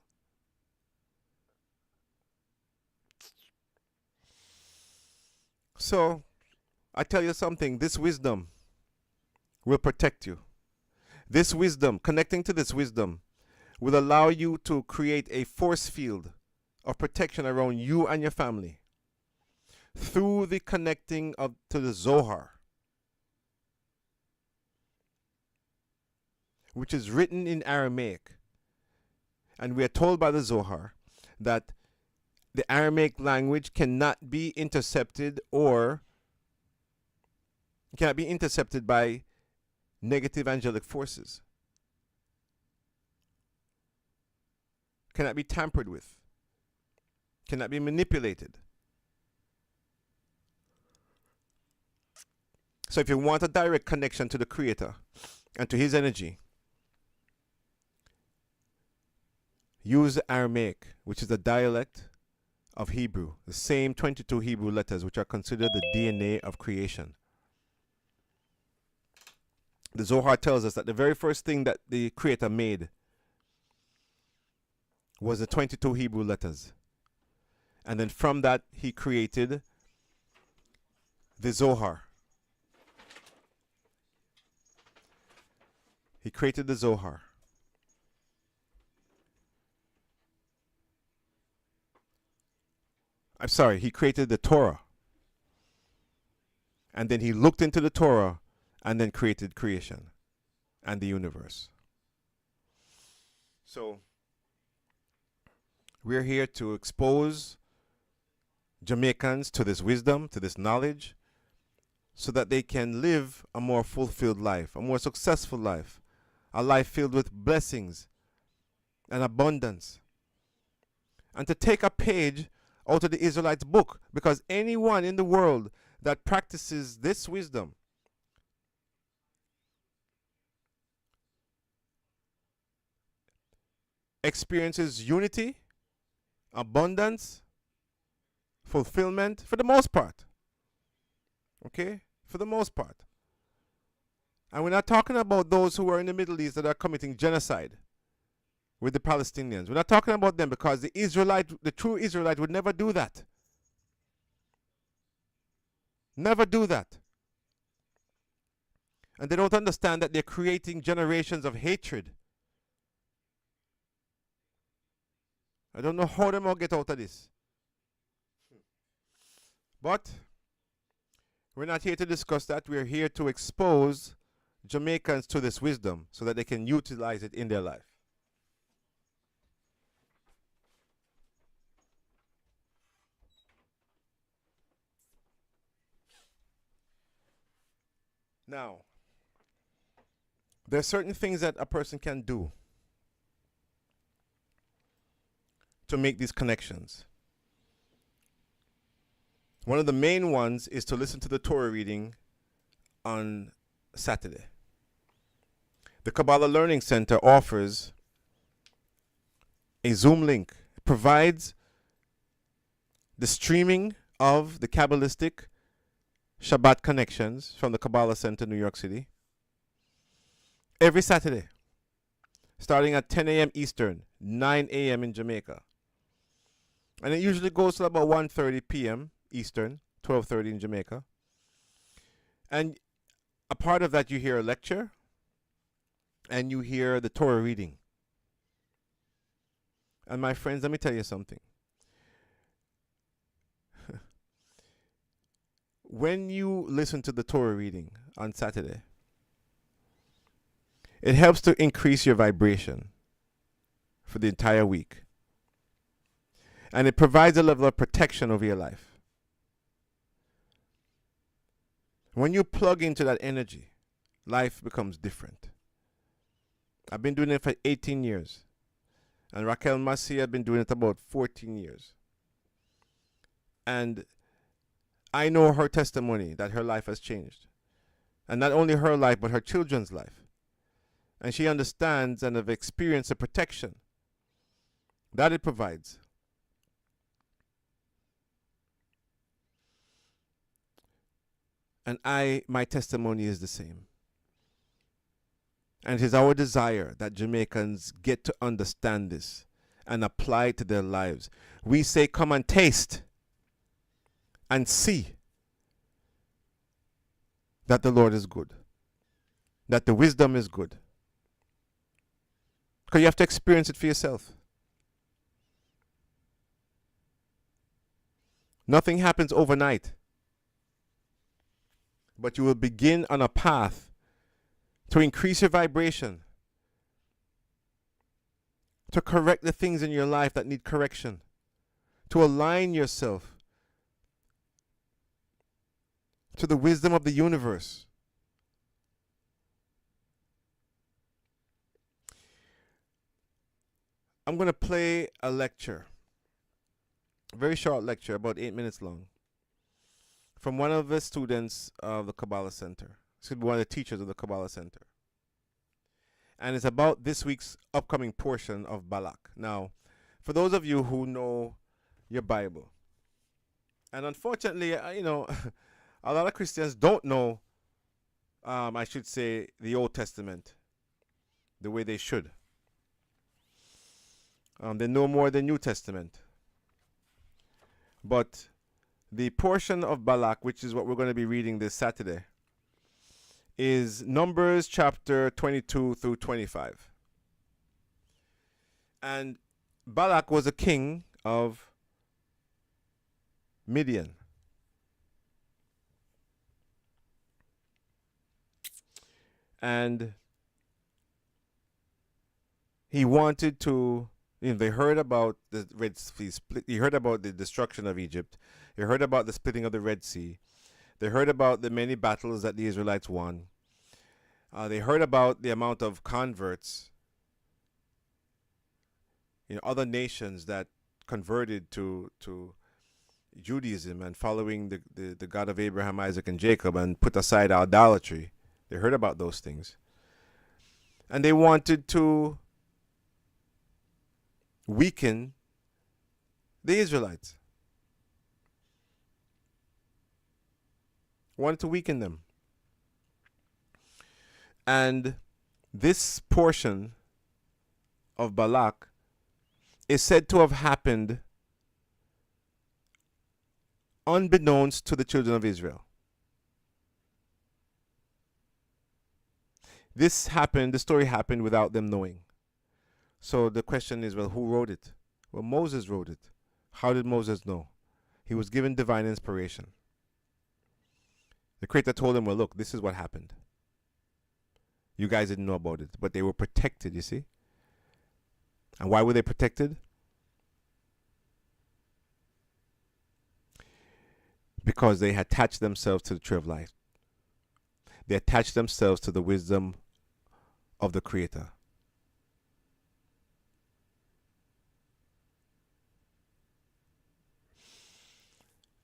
So, I tell you something, this wisdom will protect you. This wisdom, connecting to this wisdom, will allow you to create a force field of protection around you and your family through the connecting to the Zohar, which is written in Aramaic. And we are told by the Zohar that the Aramaic language cannot be intercepted by negative angelic forces. Cannot be tampered with. Cannot be manipulated. So if you want a direct connection to the Creator and to His energy, use the Aramaic, which is a dialect of Hebrew, the same 22 Hebrew letters which are considered the DNA of creation. The Zohar tells us that the very first thing that the Creator made was the 22 Hebrew letters. And then from that, he created the Zohar. He created the Zohar. I'm sorry, he created the Torah. And then he looked into the Torah and then created creation and the universe. So, we're here to expose Jamaicans to this wisdom, to this knowledge, so that they can live a more fulfilled life, a more successful life, a life filled with blessings and abundance. And to take a page out of the Israelites' book, because anyone in the world that practices this wisdom experiences unity, abundance, fulfillment for the most part. Okay? For the most part. And we're not talking about those who are in the Middle East that are committing genocide with the Palestinians. We're not talking about them, because the true Israelite would never do that. Never do that. And they don't understand that they're creating generations of hatred. I don't know how them all get out of this. But we're not here to discuss that. We're here to expose Jamaicans to this wisdom so that they can utilize it in their life. Now, there are certain things that a person can do to make these connections. One of the main ones is to listen to the Torah reading on Saturday. The Kabbalah Learning Center offers a Zoom link. It provides the streaming of the Kabbalistic Shabbat connections from the Kabbalah Center, New York City, every Saturday, starting at 10 a.m. Eastern, 9 a.m. in Jamaica. And it usually goes to about 1:30 p.m. Eastern, 12:30 in Jamaica. And a part of that, you hear a lecture and you hear the Torah reading. And my friends, let me tell you something. When you listen to the Torah reading on Saturday, it helps to increase your vibration for the entire week. And it provides a level of protection over your life. When you plug into that energy, life becomes different. I've been doing it for 18 years. And Raquel Massey had been doing it about 14 years. And I know her testimony that her life has changed. And not only her life, but her children's life. And she understands and have experienced the protection that it provides. And my testimony is the same. And it is our desire that Jamaicans get to understand this and apply it to their lives. We say, come and taste and see that the Lord is good, that the wisdom is good. Because you have to experience it for yourself. Nothing happens overnight. But you will begin on a path to increase your vibration, to correct the things in your life that need correction, to align yourself to the wisdom of the universe. I'm going to play a lecture, a very short lecture, about 8 minutes long, from one of the students of the Kabbalah Center. It's going to be one of the teachers of the Kabbalah Center. And it's about this week's upcoming portion of Balak. Now, for those of you who know your Bible, and unfortunately, a lot of Christians don't know, I should say, the Old Testament the way they should. They know more the New Testament. But the portion of Balak, which is what we're going to be reading this Saturday, is Numbers chapter 22 through 25. And Balak was a king of Midian. And he wanted to, they heard about the Red Sea split. He heard about the destruction of Egypt. He heard about the splitting of the Red Sea. They heard about the many battles that the Israelites won. They heard about the amount of converts in other nations that converted to Judaism and following the God of Abraham, Isaac, and Jacob, and put aside idolatry. They heard about those things. And they wanted to weaken the Israelites. Wanted to weaken them. And this portion of Balak is said to have happened unbeknownst to the children of Israel. The story happened without them knowing. So the question is, well, who wrote it? Well, Moses wrote it. How did Moses know? He was given divine inspiration. The Creator told him, well, look, this is what happened. You guys didn't know about it, but they were protected, you see? And why were they protected? Because they attached themselves to the tree of life. They attached themselves to the wisdom of the Creator.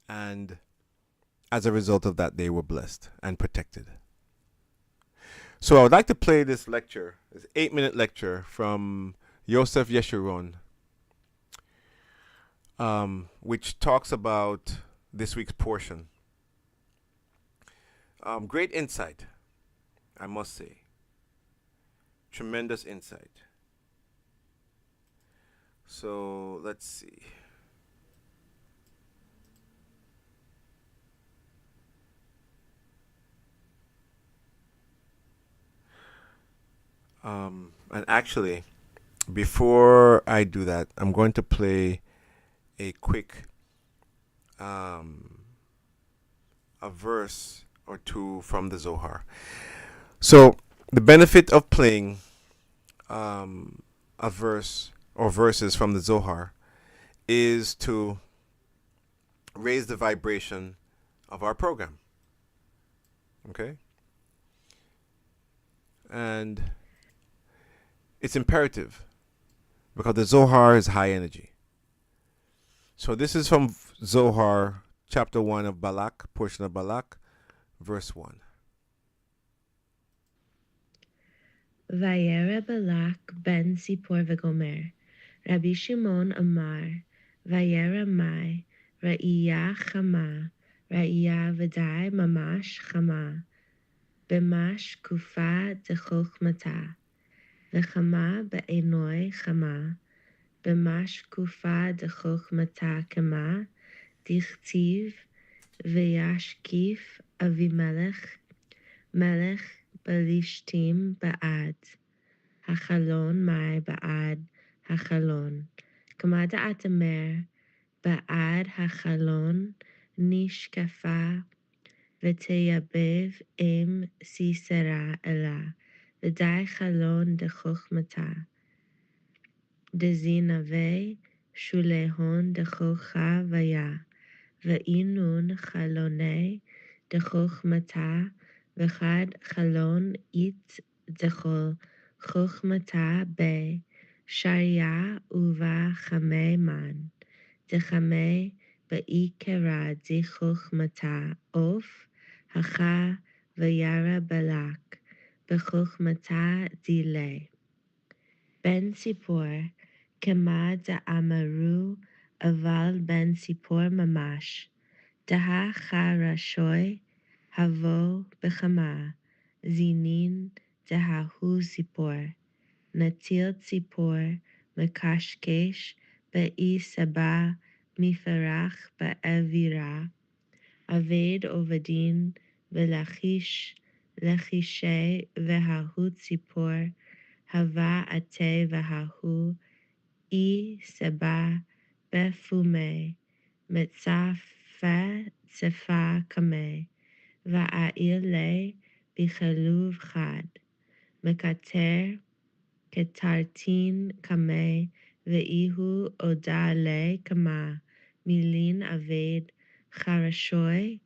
And as a result of that, they were blessed and protected. So I would like to play this lecture, this 8-minute lecture from Yosef Yeshurun, which talks about this week's portion. Great insight, I must say. Tremendous insight. So let's see. And actually, before I do that, I'm going to play a quick a verse or two from the Zohar. So the benefit of playing a verse or verses from the Zohar is to raise the vibration of our program. Okay? And it's imperative because the Zohar is high energy. So this is from Zohar, chapter 1 of Balak, portion of Balak, verse 1. Vayera Balak ben Sipor v'gomer, Rabbi Shimon Amar, Vayera Mai, Ra'iya Chama, Ra'iya v'dai mamash Chama, B'mash kufa dechochmata, V'chama be'enoi Chama, B'mash kufa dechochmata kama, Dichtiv v'yashkif Avimelech, Melech Balishtim ba'ad, Hachalon mai ba'ad Hachalon, Kama da'at Amer, ba'ad Hachalon, Nishkafa, V'teyabev em Sisera ela, V'dai Chalon dechochmata, Dezinave Shulehon dechocha vaya, V'inun Chalone dechochmata, V'chad Chalon it dechol chochmata be, Sharia uva chame man, Dechame be'ikera di chochmata of, Hacha v'yara balak, bechochmata dile. Ben Sipor, Kema da'amaru, Aval ben Sipor mamash, Daha charashoy, Havo bechama, Zinin dahahu Sipor, Natil Sipor, מקשקש באי-סבא, מפרח באווירה. אבד עובדין לחישי וההוא ציפור, הווה עתה וההוא אי סבא בפומי, מצפה צפה קמי, והעיר לי בחילוב חד, מקטר כתרתין קמי, ואיהו עודה לי קמה, מילין אבד חרשוי,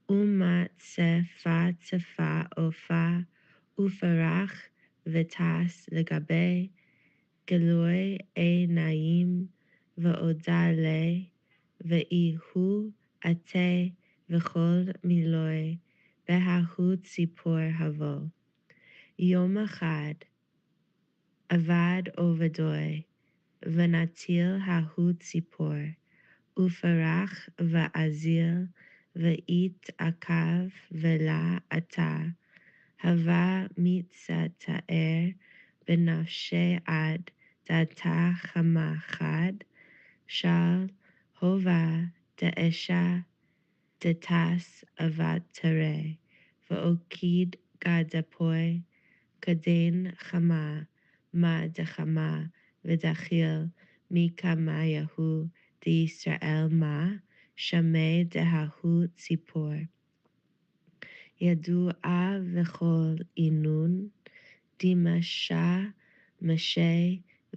ומצפה צפה עופה, ופרח וטס לגבי, גלוי עיניים ועודה לי, ואיהו עתה וכל מילוי, בההוא ציפור הבוא. יום אחד עבד עובדוי, ונטיל ההוא ציפור, ופרח ועזיר, והתעכב ולה עתה, הווה מצטער בנפשי עד, דעתה חמה חד, של הובה דאשה דתס עבד תרא, ואוקיד גדפוי, כדין חמה, מה דחמה, ודחיל מכמה יהו דישראל מה, שמי דההוא ציפור. ידועה וכל אינון, דמשא משה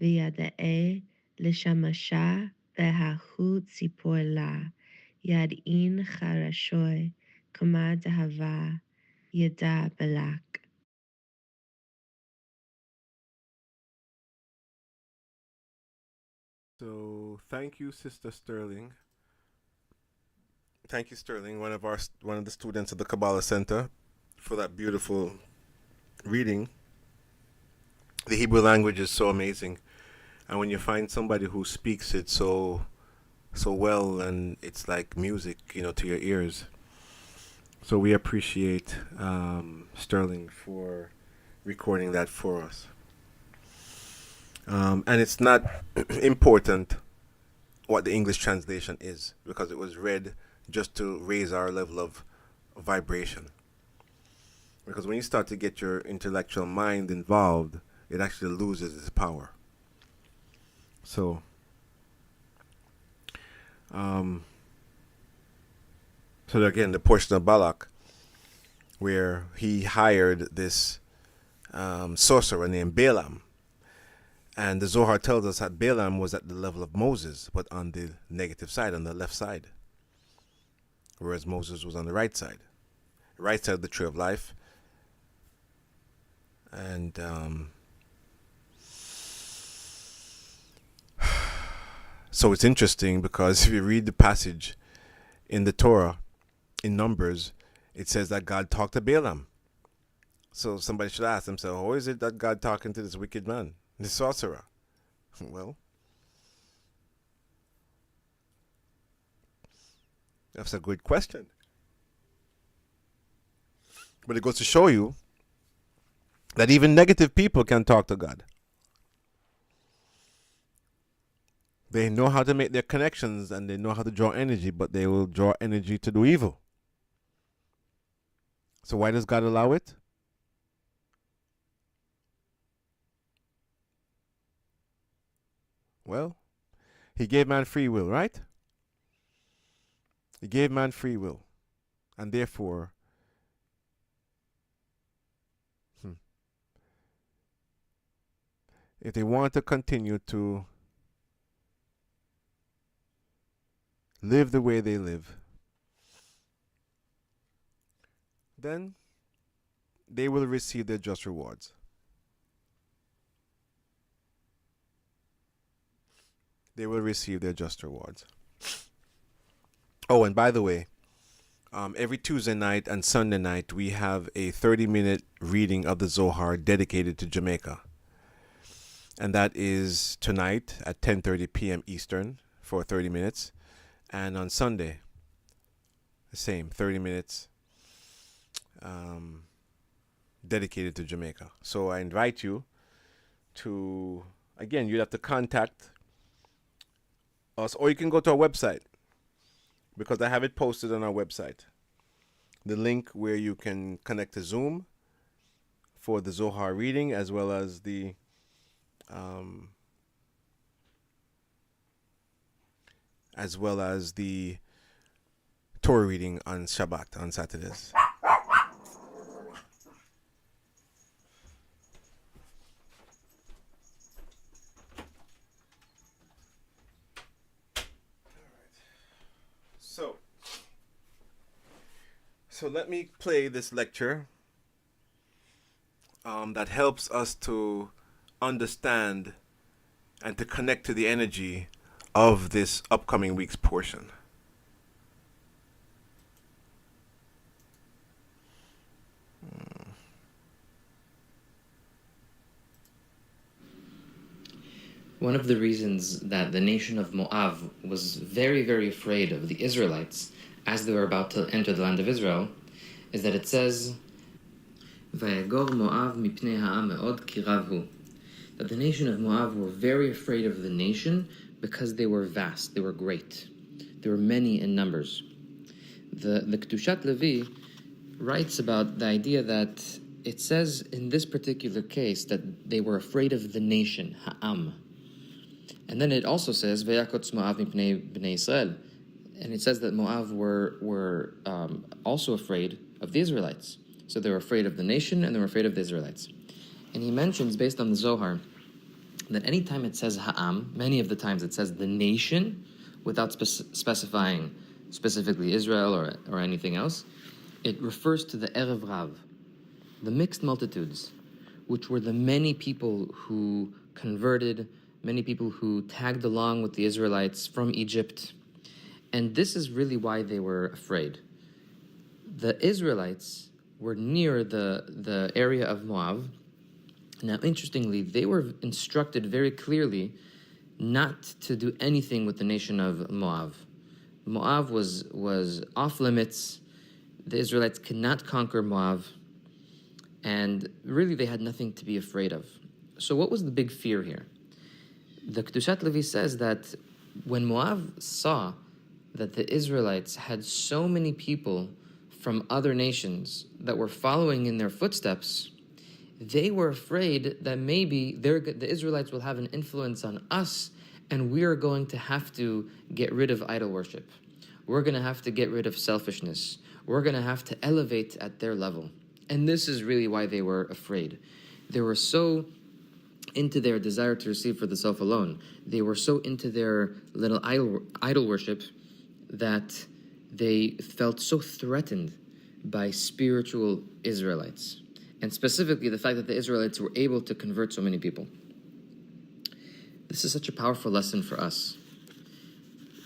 וידעה לשמשה, בההוא ציפור לה, ידעין חרשוי, כמה דהבה, ידע בלק. So thank you, Sister Sterling. Thank you, Sterling, one of the students at the Kabbalah Center, for that beautiful reading. The Hebrew language is so amazing, and when you find somebody who speaks it so well, and it's like music, to your ears. So we appreciate Sterling for recording that for us. And it's not important what the English translation is, because it was read just to raise our level of vibration. Because when you start to get your intellectual mind involved, it actually loses its power. So, so again, the portion of Balak, where he hired this sorcerer named Balaam. And the Zohar tells us that Balaam was at the level of Moses, but on the negative side, on the left side. Whereas Moses was on the right side of the tree of life. And so it's interesting, because if you read the passage in the Torah, in Numbers, it says that God talked to Balaam. So somebody should ask themselves, how is it that God talking to this wicked man, this sorcerer? Well, that's a good question. But it goes to show you that even negative people can talk to God. They know how to make their connections, and they know how to draw energy, but they will draw energy to do evil. So why does God allow it? Well, he gave man free will, right? He gave man free will. And therefore, if they want to continue to live the way they live, then they will receive their just rewards. They will receive their just rewards. Oh, and by the way, every Tuesday night and Sunday night, we have a 30-minute reading of the Zohar dedicated to Jamaica. And that is tonight at 10:30 p.m. Eastern for 30 minutes. And on Sunday, the same, 30 minutes dedicated to Jamaica. So I invite you to again, you'd have to contact us, or you can go to our website, because I have it posted on our website. The link where you can connect to Zoom for the Zohar reading, as well as the Torah reading on Shabbat, on Saturdays. So let me play this lecture that helps us to understand and to connect to the energy of this upcoming week's portion. One of the reasons that the nation of Moab was very, very afraid of the Israelites as they were about to enter the land of Israel is that it says, "Vayagor Moab mipnei ha'am me'od ki rav hu," that the nation of Moab were very afraid of the nation because they were vast, they were great, they were many in numbers. The Kedushat Levi writes about the idea that it says in this particular case that they were afraid of the nation, ha'am. And then it also says, "Vayakotz Moab mipnei bnei Israel," and it says that Moab were also afraid of the Israelites. So they were afraid of the nation and they were afraid of the Israelites. And he mentions, based on the Zohar, that anytime it says ha'am, many of the times it says the nation, without specifying specifically Israel or anything else, it refers to the Erev Rav, the mixed multitudes, which were the many people who converted, many people who tagged along with the Israelites from Egypt. And this is really why they were afraid. The Israelites were near the area of Moab. Now, interestingly, they were instructed very clearly not to do anything with the nation of Moab. Moab was off limits. The Israelites could not conquer Moab. And really, they had nothing to be afraid of. So what was the big fear here? The Kedushat Levi says that when Moab saw that the Israelites had so many people from other nations that were following in their footsteps, they were afraid that maybe the Israelites will have an influence on us, and we are going to have to get rid of idol worship. We're going to have to get rid of selfishness. We're going to have to elevate at their level. And this is really why they were afraid. They were so into their desire to receive for the self alone. They were so into their little idol worship that they felt so threatened by spiritual Israelites. And specifically the fact that the Israelites were able to convert so many people. This is such a powerful lesson for us.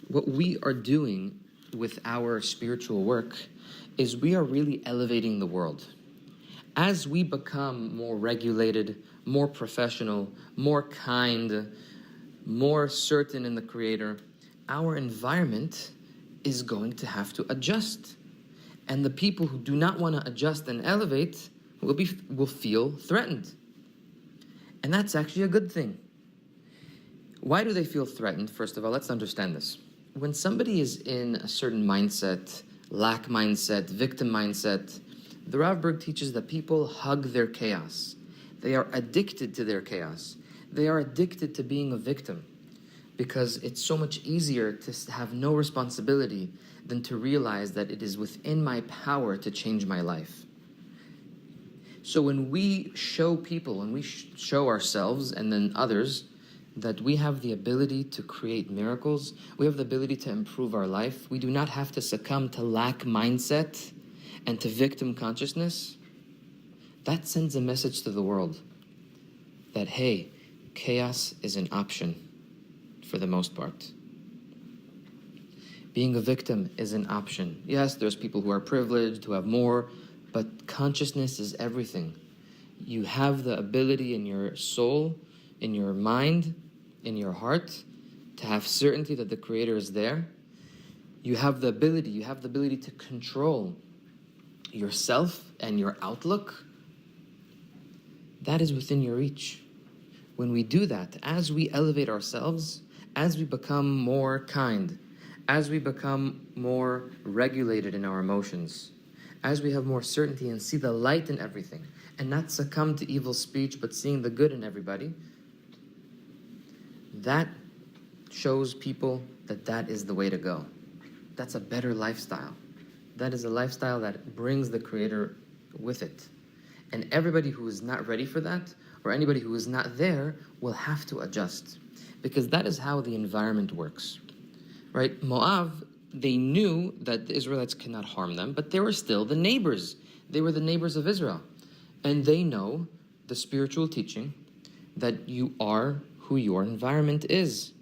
What we are doing with our spiritual work is we are really elevating the world. As we become more regulated, more professional, more kind, more certain in the Creator, our environment is going to have to adjust. And the people who do not want to adjust and elevate will feel threatened. And that's actually a good thing. Why do they feel threatened? First of all, let's understand this. When somebody is in a certain mindset, lack mindset, victim mindset, the Rav Berg teaches that people hug their chaos. They are addicted to their chaos. They are addicted to being a victim because it's so much easier to have no responsibility than to realize that it is within my power to change my life. So when we show people, when we show ourselves and then others that we have the ability to create miracles, we have the ability to improve our life, we do not have to succumb to lack mindset and to victim consciousness, that sends a message to the world that, hey, chaos is an option for the most part. Being a victim is an option. Yes, there's people who are privileged, who have more, but consciousness is everything. You have the ability in your soul, in your mind, in your heart, to have certainty that the Creator is there. You have the ability to control yourself and your outlook. That is within your reach. When we do that, as we elevate ourselves, as we become more kind, as we become more regulated in our emotions, as we have more certainty and see the light in everything, and not succumb to evil speech, but seeing the good in everybody, that shows people that that is the way to go. That's a better lifestyle. That is a lifestyle that brings the Creator with it. And everybody who is not ready for that, or anybody who is not there, will have to adjust. Because that is how the environment works. Right? Moab, they knew that the Israelites cannot harm them, but they were still the neighbors. They were the neighbors of Israel. And they know the spiritual teaching that you are who your environment is.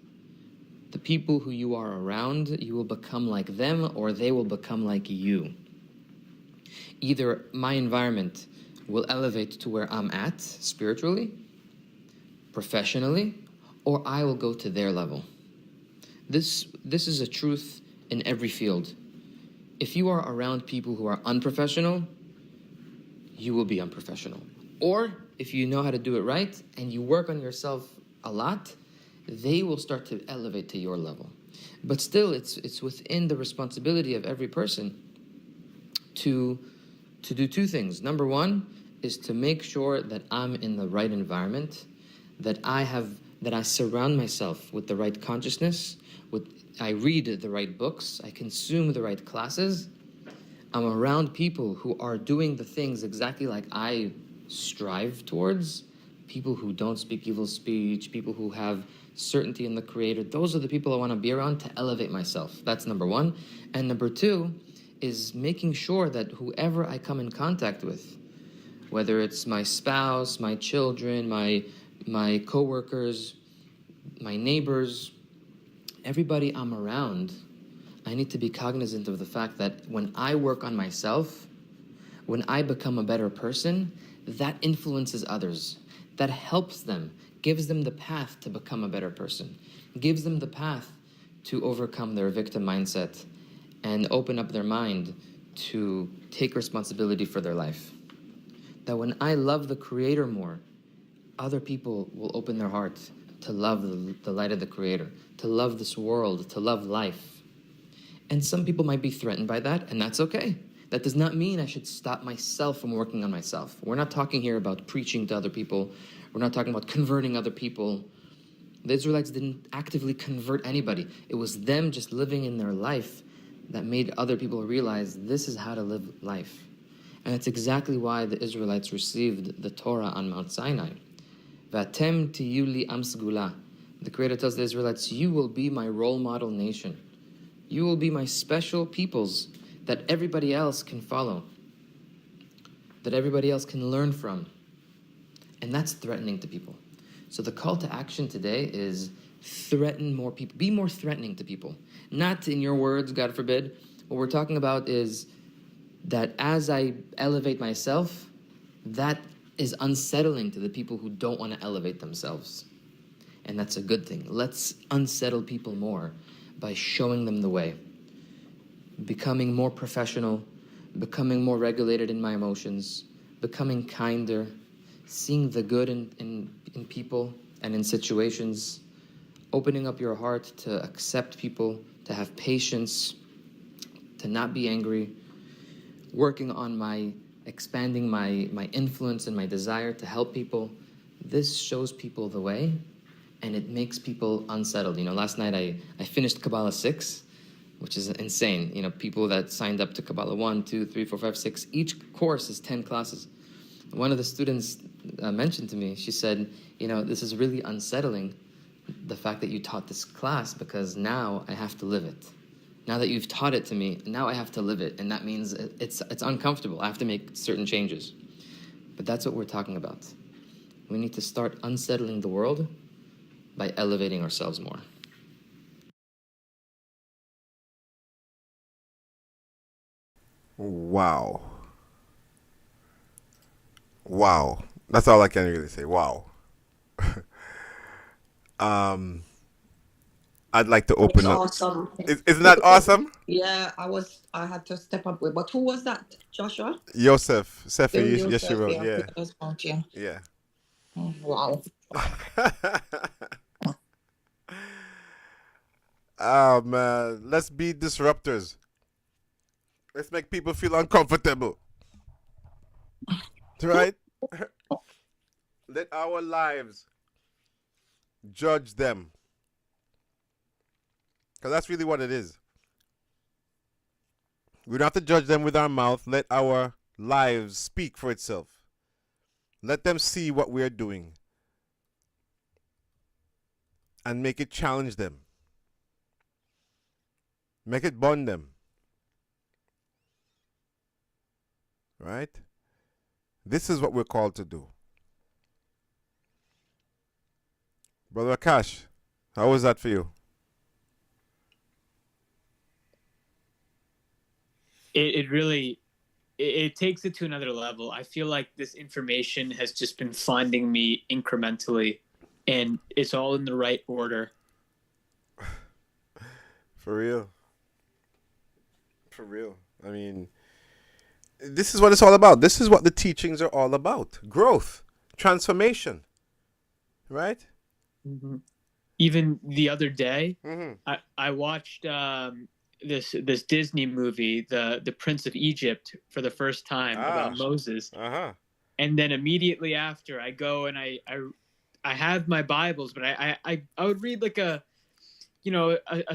The people who you are around, you will become like them, or they will become like you. Either my environment will elevate to where I'm at spiritually, professionally, or I will go to their level. This is a truth in every field. If you are around people who are unprofessional, you will be unprofessional. Or if you know how to do it right and you work on yourself a lot, they will start to elevate to your level. But still, it's within the responsibility of every person to do two things. Number one is to make sure that I'm in the right environment, that I surround myself with the right consciousness, I read the right books, I consume the right classes, I'm around people who are doing the things exactly like I strive towards, people who don't speak evil speech, people who have certainty in the Creator. Those are the people I want to be around to elevate myself. That's number one. And number two is making sure that whoever I come in contact with, whether it's my spouse, my children, my coworkers, my neighbors, everybody I'm around, I need to be cognizant of the fact that when I work on myself, when I become a better person, that influences others. That helps them, gives them the path to become a better person, gives them the path to overcome their victim mindset and open up their mind to take responsibility for their life. That when I love the Creator more, other people will open their heart to love the light of the Creator, to love this world, to love life. And some people might be threatened by that, and that's okay. That does not mean I should stop myself from working on myself. We're not talking here about preaching to other people. We're not talking about converting other people. The Israelites didn't actively convert anybody. It was them just living in their life that made other people realize this is how to live life. And that's exactly why the Israelites received the Torah on Mount Sinai. Vatem tiyu li am segula. The Creator tells the Israelites, you will be my role model nation. You will be my special peoples that everybody else can follow, that everybody else can learn from. And that's threatening to people. So the call to action today is threaten more people. Be more threatening to people. Not in your words, God forbid. What we're talking about is that as I elevate myself, that is unsettling to the people who don't want to elevate themselves. And that's a good thing. Let's unsettle people more by showing them the way. Becoming more professional, becoming more regulated in my emotions, becoming kinder, seeing the good in people and in situations, opening up your heart to accept people, to have patience, to not be angry, working on expanding my influence and my desire to help people. This shows people the way, and it makes people unsettled. Last night I finished Kabbalah 6, which is insane. People that signed up to Kabbalah 1, 2, 3, 4, 5, 6, each course is 10 classes. One of the students mentioned to me, she said, this is really unsettling, the fact that you taught this class, because now I have to live it. Now that you've taught it to me, now I have to live it, and that means it's uncomfortable. I have to make certain changes. But that's what we're talking about. We need to start unsettling the world by elevating ourselves more. Wow. Wow. That's all I can really say. Wow. I'd like to open up. Awesome. Isn't that awesome? Yeah, I had to step up with, but who was that? Joshua? Yosef. Sefer Yosef, Yeshua. yeah. Yeah. Yeah. Wow. Oh man, let's be disruptors. Let's make people feel uncomfortable. Right? Let our lives judge them. Because that's really what it is. We don't have to judge them with our mouth. Let our lives speak for itself. Let them see what we're doing and make it challenge them. Make it bond them. Right? This is what we're called to do. Brother Akash, how was that for you? It really it takes it to another level. I feel like this information has just been finding me incrementally, and it's all in the right order. For real. For real. I mean, this is what it's all about. This is what the teachings are all about. Growth, transformation. Right? Mm-hmm. Even the other day, mm-hmm. I watched this Disney movie, the Prince of Egypt, for the first time about Moses. Uh-huh. And then immediately after, I go and I have my Bibles, but I would read like a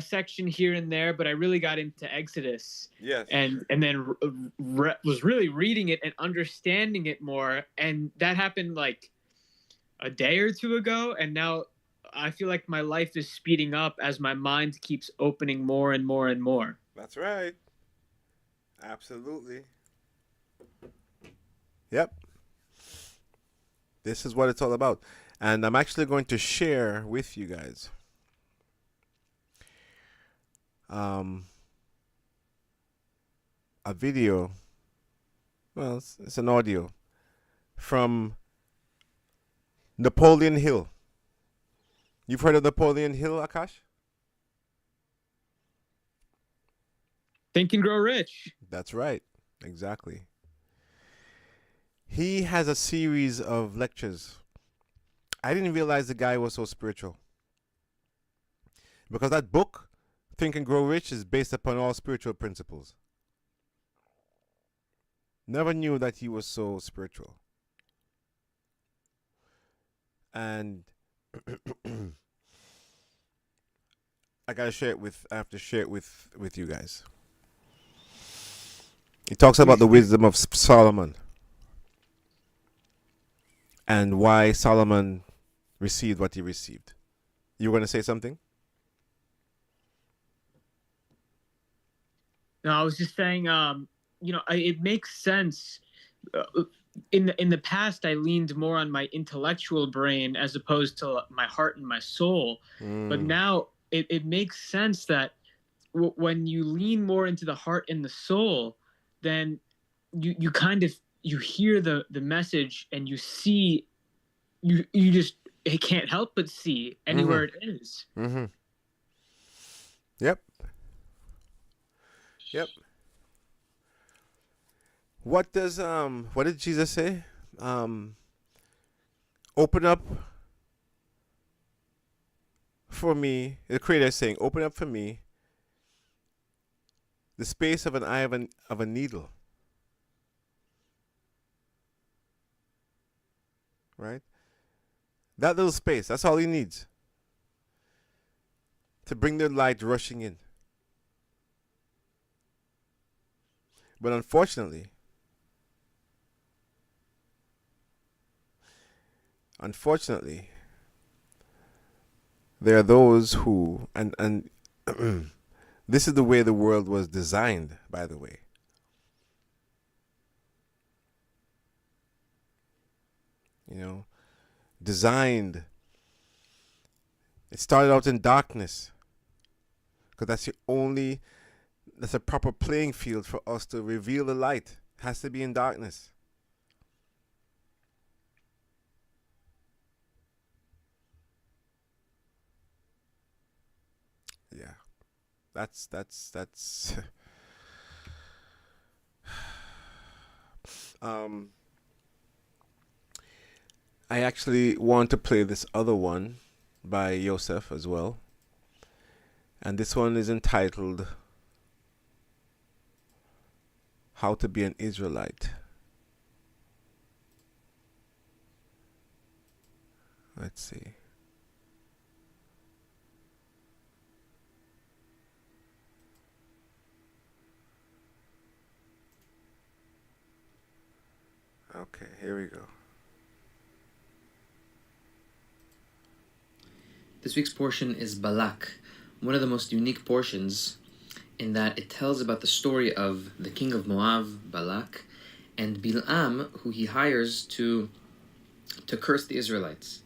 section here and there, but I really got into Exodus. Yes. And then was really reading it and understanding it more, and that happened like a day or two ago, and now I feel like my life is speeding up as my mind keeps opening more and more and more. That's right. Absolutely. Yep. This is what it's all about. And I'm actually going to share with you guys a video. Well, it's an audio from Napoleon Hill. You've heard of Napoleon Hill, Akash? Think and Grow Rich. That's right. Exactly. He has a series of lectures. I didn't realize the guy was so spiritual. Because that book, Think and Grow Rich, is based upon all spiritual principles. Never knew that he was so spiritual. And I have to share it with you guys. He talks about the wisdom of Solomon and why Solomon received what he received. You were going to say something? No, I was just saying, it makes sense. In the past, I leaned more on my intellectual brain as opposed to my heart and my soul. But now it makes sense that when you lean more into the heart and the soul, then you kind of hear the message and you see, you just can't help but see anywhere it is. Mm-hmm. Yep. What did Jesus say? Open up for me. The Creator is saying, open up for me the space of an eye of a needle. Right? That little space, that's all he needs to bring the light rushing in. But unfortunately, there are those who, and this is the way the world was designed, by the way. Designed. It started out in darkness, because that's a proper playing field for us to reveal the light. It has to be in darkness. Yeah. That's I actually want to play this other one by Yosef as well. And this one is entitled How to Be an Israelite. Let's see. Okay, here we go. This week's portion is Balak, one of the most unique portions in that it tells about the story of the king of Moab, Balak, and Bilam, who he hires to curse the Israelites.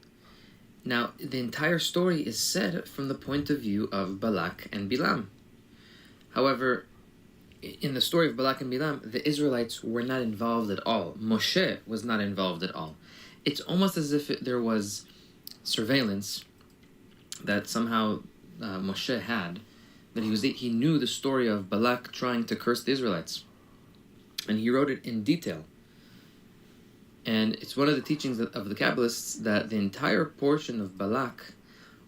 Now, the entire story is said from the point of view of Balak and Bilam. However, in the story of Balak and Bilam, the Israelites were not involved at all. Moshe was not involved at all. It's almost as if there was surveillance that somehow Moshe had, that he knew the story of Balak trying to curse the Israelites. And he wrote it in detail. And it's one of the teachings of the Kabbalists that the entire portion of Balak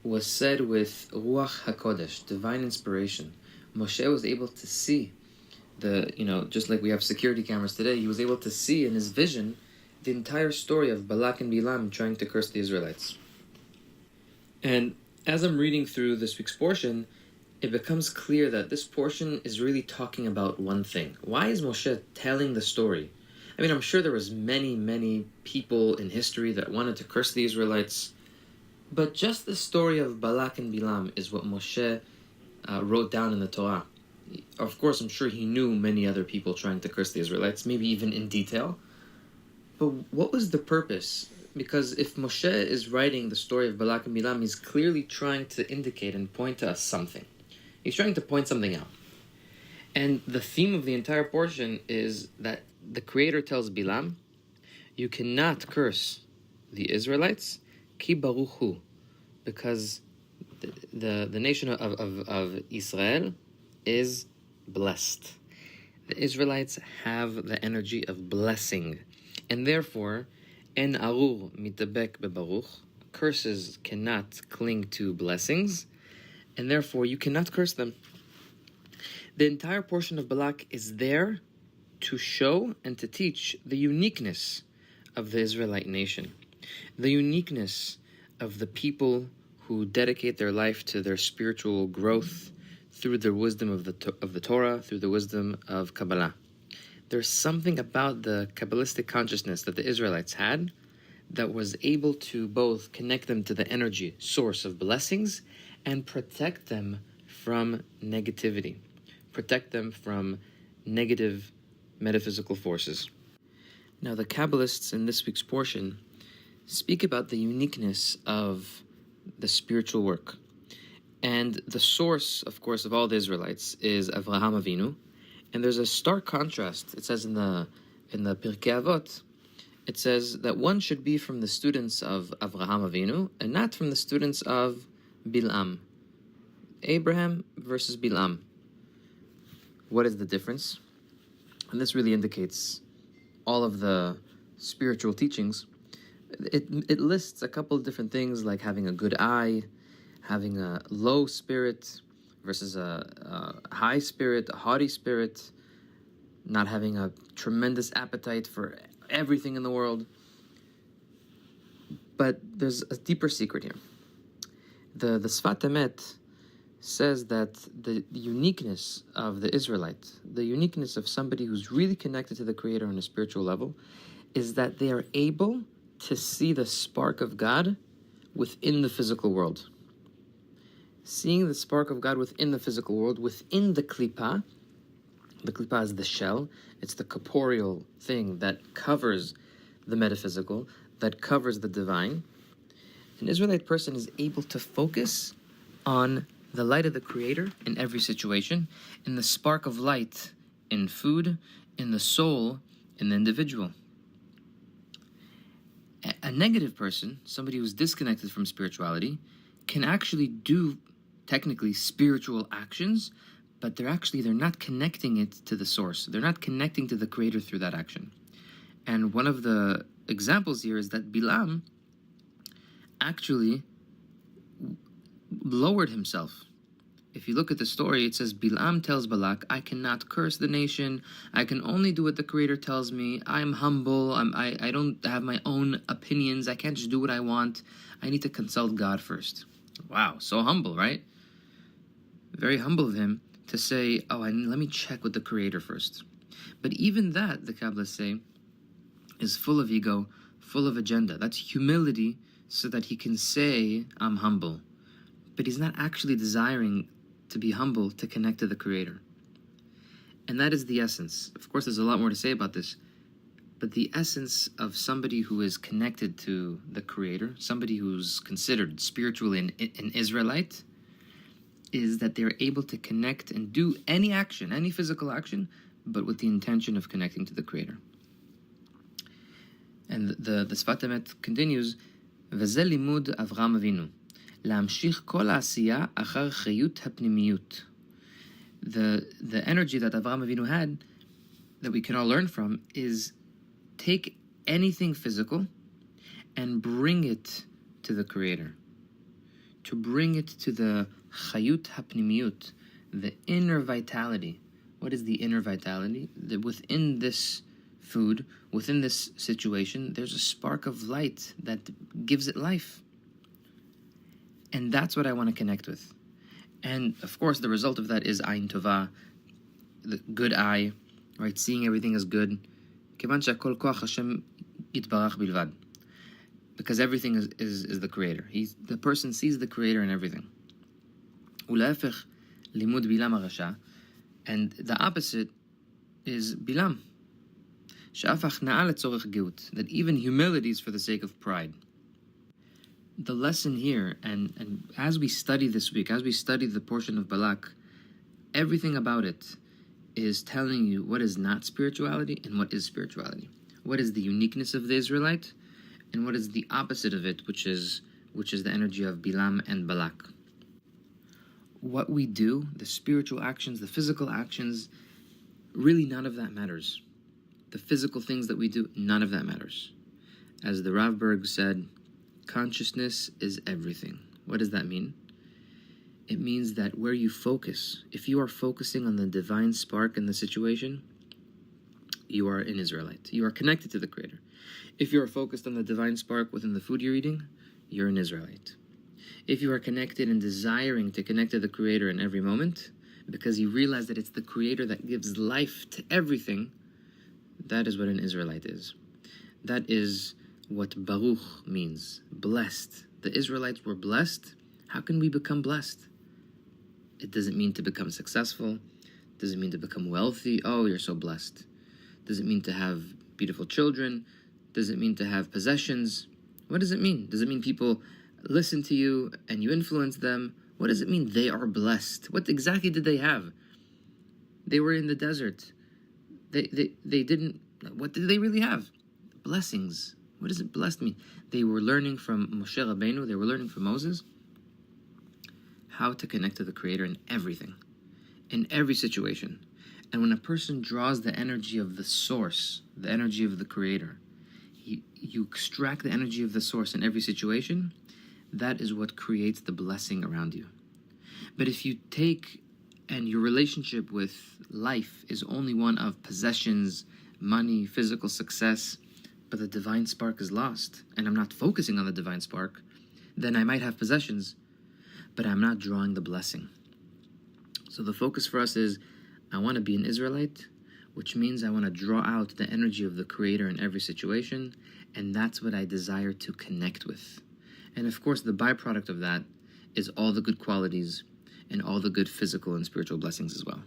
was said with Ruach HaKodesh, divine inspiration. Moshe was able to see just like we have security cameras today, he was able to see in his vision the entire story of Balak and Bilam trying to curse the Israelites. And as I'm reading through this week's portion, it becomes clear that this portion is really talking about one thing. Why is Moshe telling the story? I mean, I'm sure there was many people in history that wanted to curse the Israelites, but just the story of Balak and Bilam is what Moshe wrote down in the Torah. Of course, I'm sure he knew many other people trying to curse the Israelites, maybe even in detail. But what was the purpose? Because if Moshe is writing the story of Balak and Bilam, he's clearly trying to indicate and point to us something. He's trying to point something out. And the theme of the entire portion is that the Creator tells Bilam, you cannot curse the Israelites, ki baruch hu, because the nation of Israel is blessed. The Israelites have the energy of blessing, and therefore, en arur mitabek bebaruch, curses cannot cling to blessings, and therefore you cannot curse them. The entire portion of Balak is there to show and to teach the uniqueness of the Israelite nation, the uniqueness of the people who dedicate their life to their spiritual growth through the wisdom of the Torah, through the wisdom of Kabbalah. There's something about the Kabbalistic consciousness that the Israelites had that was able to both connect them to the energy source of blessings and protect them from negativity, protect them from negative metaphysical forces. Now, the Kabbalists in this week's portion speak about the uniqueness of the spiritual work. And the source, of course, of all the Israelites is Avraham Avinu. And there's a stark contrast. It says in the Pirkei Avot, it says that one should be from the students of Avraham Avinu and not from the students of Bilam. Abraham versus Bilam. What is the difference? And this really indicates all of the spiritual teachings. It lists a couple of different things like having a good eye, having a low spirit versus a high spirit, a haughty spirit, not having a tremendous appetite for everything in the world. But there's a deeper secret here. The Sfat Emet says that the uniqueness of the Israelite, the uniqueness of somebody who's really connected to the Creator on a spiritual level, is that they are able to see the spark of God within the physical world. Seeing the spark of God within the physical world, within the klipa. The klipa is the shell. It's the corporeal thing that covers the metaphysical, that covers the divine. An Israelite person is able to focus on the light of the Creator in every situation, in the spark of light in food, in the soul, in the individual. A negative person, somebody who's disconnected from spirituality, can actually do technically spiritual actions, but they're not connecting it to the source. They're not connecting to the Creator through that action. And one of the examples here is that Bilam actually lowered himself. If you look at the story, it says Bilam tells Balak, I cannot curse the nation. I can only do what the Creator tells me. I'm humble. I don't have my own opinions. I can't just do what I want. I need to consult God first. Wow, so humble, right? Very humble of him to say, let me check with the Creator first. But even that, the Kabbalists say, is full of ego, full of agenda. That's humility so that he can say, I'm humble. But he's not actually desiring to be humble, to connect to the Creator. And that is the essence. Of course, there's a lot more to say about this, but the essence of somebody who is connected to the Creator, somebody who's considered spiritually an Israelite, is that they're able to connect and do any action, any physical action, but with the intention of connecting to the Creator. And the Sfat Emet continues, וזה לימוד אברהם אבינו. להמשיך כל העשייה אחר חיות הפנימיות. The energy that Avraham Avinu had, that we can all learn from, is take anything physical and bring it to the Creator. To bring it to the chayut hapnimiyut, the inner vitality. What is the inner vitality? That within this food, within this situation, there's a spark of light that gives it life. And that's what I want to connect with. And of course, the result of that is Ayin Tova, the good eye, right? Seeing everything as good. Because everything is the Creator. The person sees the Creator in everything. And the opposite is Bilam. That even humility is for the sake of pride. The lesson here, and as we study this week, as we study the portion of Balak, everything about it is telling you what is not spirituality and what is spirituality. What is the uniqueness of the Israelite, and what is the opposite of it, which is the energy of Bilam and Balak. What we do, the spiritual actions, the physical actions, really none of that matters. The physical things that we do, none of that matters. As the Rav Berg said, consciousness is everything. What does that mean? It means that where you focus, if you are focusing on the divine spark in the situation, you are an Israelite. You are connected to the Creator. If you are focused on the divine spark within the food you're eating, you're an Israelite. If you are connected and desiring to connect to the Creator in every moment, because you realize that it's the Creator that gives life to everything, that is what an Israelite is. That is what Baruch means, blessed. The Israelites were blessed. How can we become blessed? It doesn't mean to become successful. It doesn't mean to become wealthy. Oh, you're so blessed. Does it mean to have beautiful children? Does it mean to have possessions? What does it mean? Does it mean people listen to you and you influence them? What does it mean they are blessed? What exactly did they have? They were in the desert. They didn't, what did they really have? Blessings. What does it blessed mean? They were learning from Moshe Rabbeinu, they were learning from Moses how to connect to the Creator in everything, in every situation. And when a person draws the energy of the source, the energy of the Creator, you extract the energy of the source in every situation, that is what creates the blessing around you. But if you take, and your relationship with life is only one of possessions, money, physical success, but the divine spark is lost, and I'm not focusing on the divine spark, then I might have possessions, but I'm not drawing the blessing. So the focus for us is, I want to be an Israelite, which means I want to draw out the energy of the Creator in every situation, and that's what I desire to connect with. And of course, the byproduct of that is all the good qualities and all the good physical and spiritual blessings as well.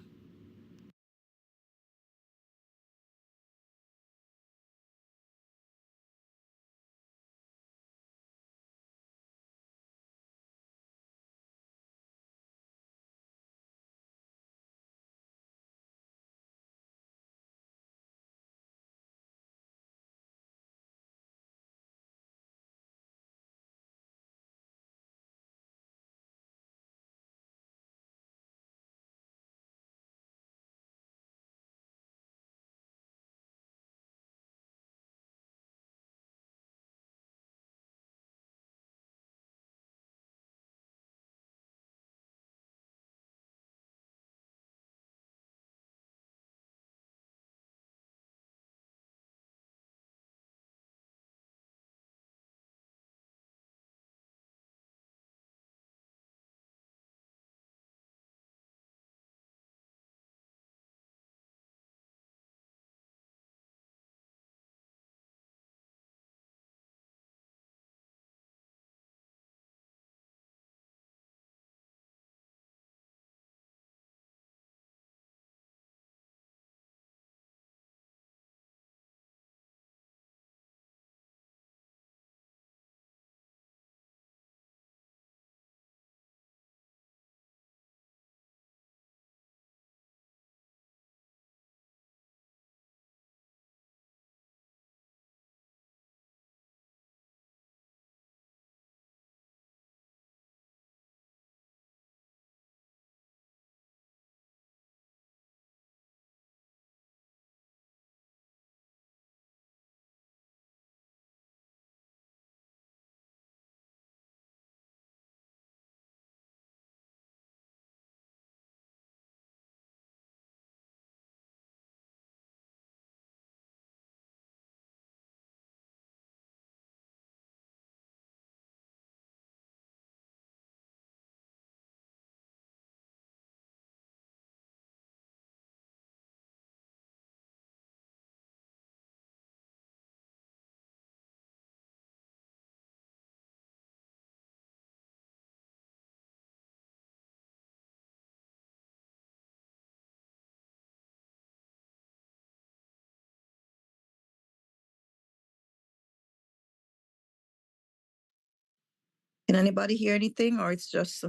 Can anybody hear anything, or it's just?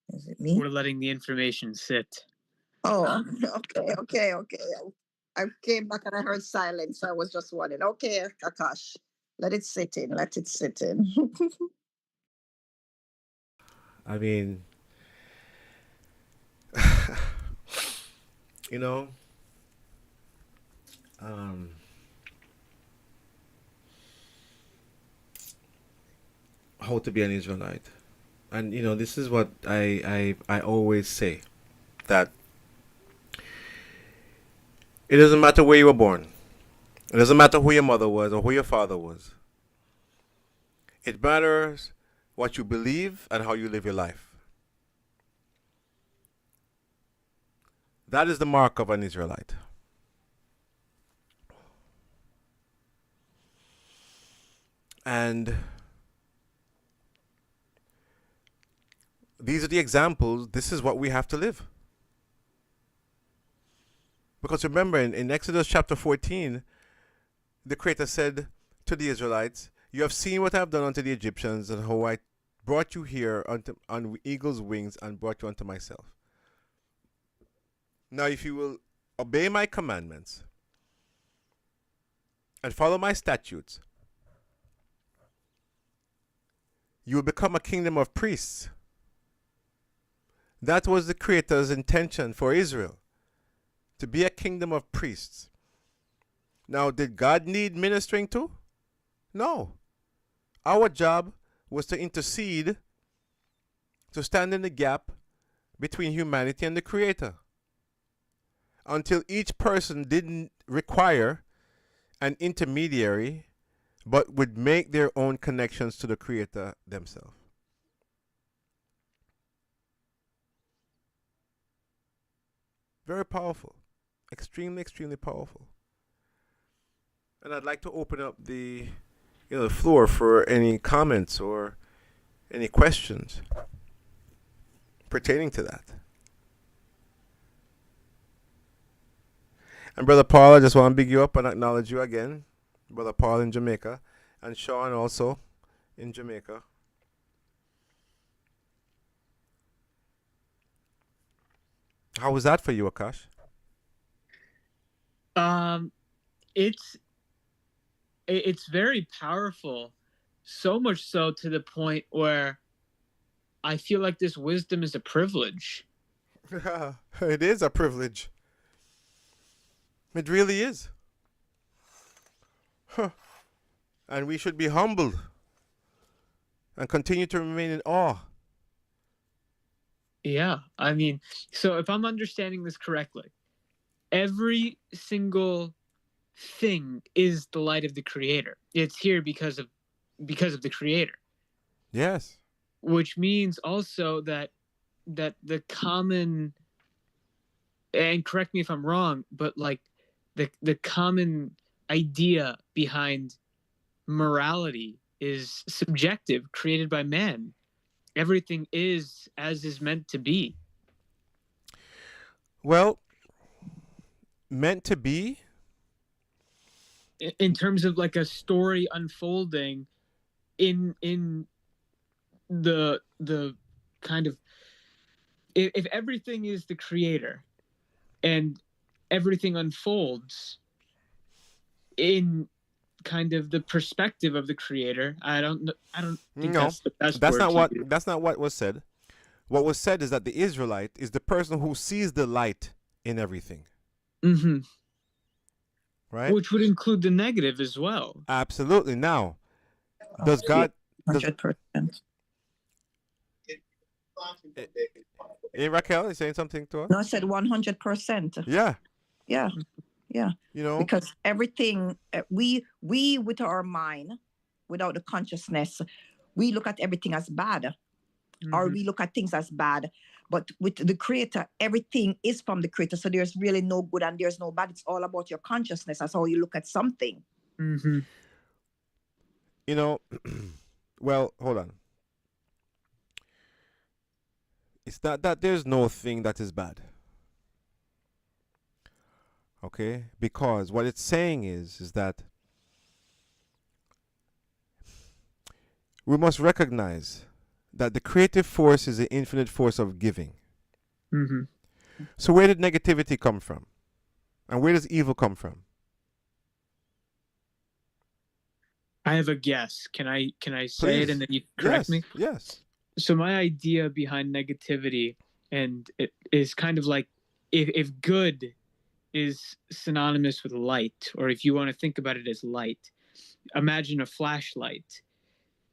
Is it me? We're letting the information sit. Oh, okay. I came back and I heard silence. So I was just wondering. Okay, Akash, let it sit in. Let it sit in. I mean, you know, how to be an Israelite. And you know, this is what I always say, that it doesn't matter where you were born. It doesn't matter who your mother was or who your father was. It matters what you believe and how you live your life. That is the mark of an Israelite. And these are the examples. This is what we have to live. Because remember, in Exodus chapter 14, the Creator said to the Israelites, "You have seen what I have done unto the Egyptians, and how I brought you here on eagle's wings and brought you unto myself. Now, if you will obey my commandments and follow my statutes, you will become a kingdom of priests." That was the Creator's intention for Israel, to be a kingdom of priests. Now, did God need ministering to? No. Our job was to intercede, to stand in the gap between humanity and the Creator, until each person didn't require an intermediary, but would make their own connections to the Creator themselves. Very powerful. Extremely, extremely powerful. And I'd like to open up the floor for any comments or any questions pertaining to that. And Brother Paul, I just want to big you up and acknowledge you again. Brother Paul in Jamaica, and Sean also in Jamaica. How was that for you, Akash? It's very powerful, so much so to the point where I feel like this wisdom is a privilege. It is a privilege. It really is. And we should be humbled and continue to remain in awe. Yeah, I mean, so if I'm understanding this correctly, every single thing is the light of the Creator. It's here because of the Creator. Yes. Which means also that the common, and correct me if I'm wrong, but like the common idea behind morality is subjective, created by man. Everything is as is meant to be. Well, meant to be? In terms of like a story unfolding in the kind of, if everything is the Creator and everything unfolds in kind of the perspective of the Creator, I don't think that's the best word to use. That's not what was said. What was said is that the Israelite is the person who sees the light in everything. Mm-hmm. Right? Which would include the negative as well. Absolutely. Now, does God 100%. Hey, Raquel, is saying something to us? No, I said 100%. Yeah. Yeah. You know, because everything we with our mind, without the consciousness, we look at everything as bad, or we look at things as bad. But with the Creator, everything is from the Creator. So there's really no good and there's no bad. It's all about your consciousness. That's how you look at something. Mm-hmm. You know, well, hold on. It's not that there's no thing that is bad. Okay? Because what it's saying is that we must recognize that the creative force is the infinite force of giving. Mm-hmm. So where did negativity come from? And where does evil come from? I have a guess. Can I say it Please. and then you correct me? Yes. So my idea behind negativity, and it is kind of like if good is synonymous with light, or if you want to think about it as light, imagine a flashlight.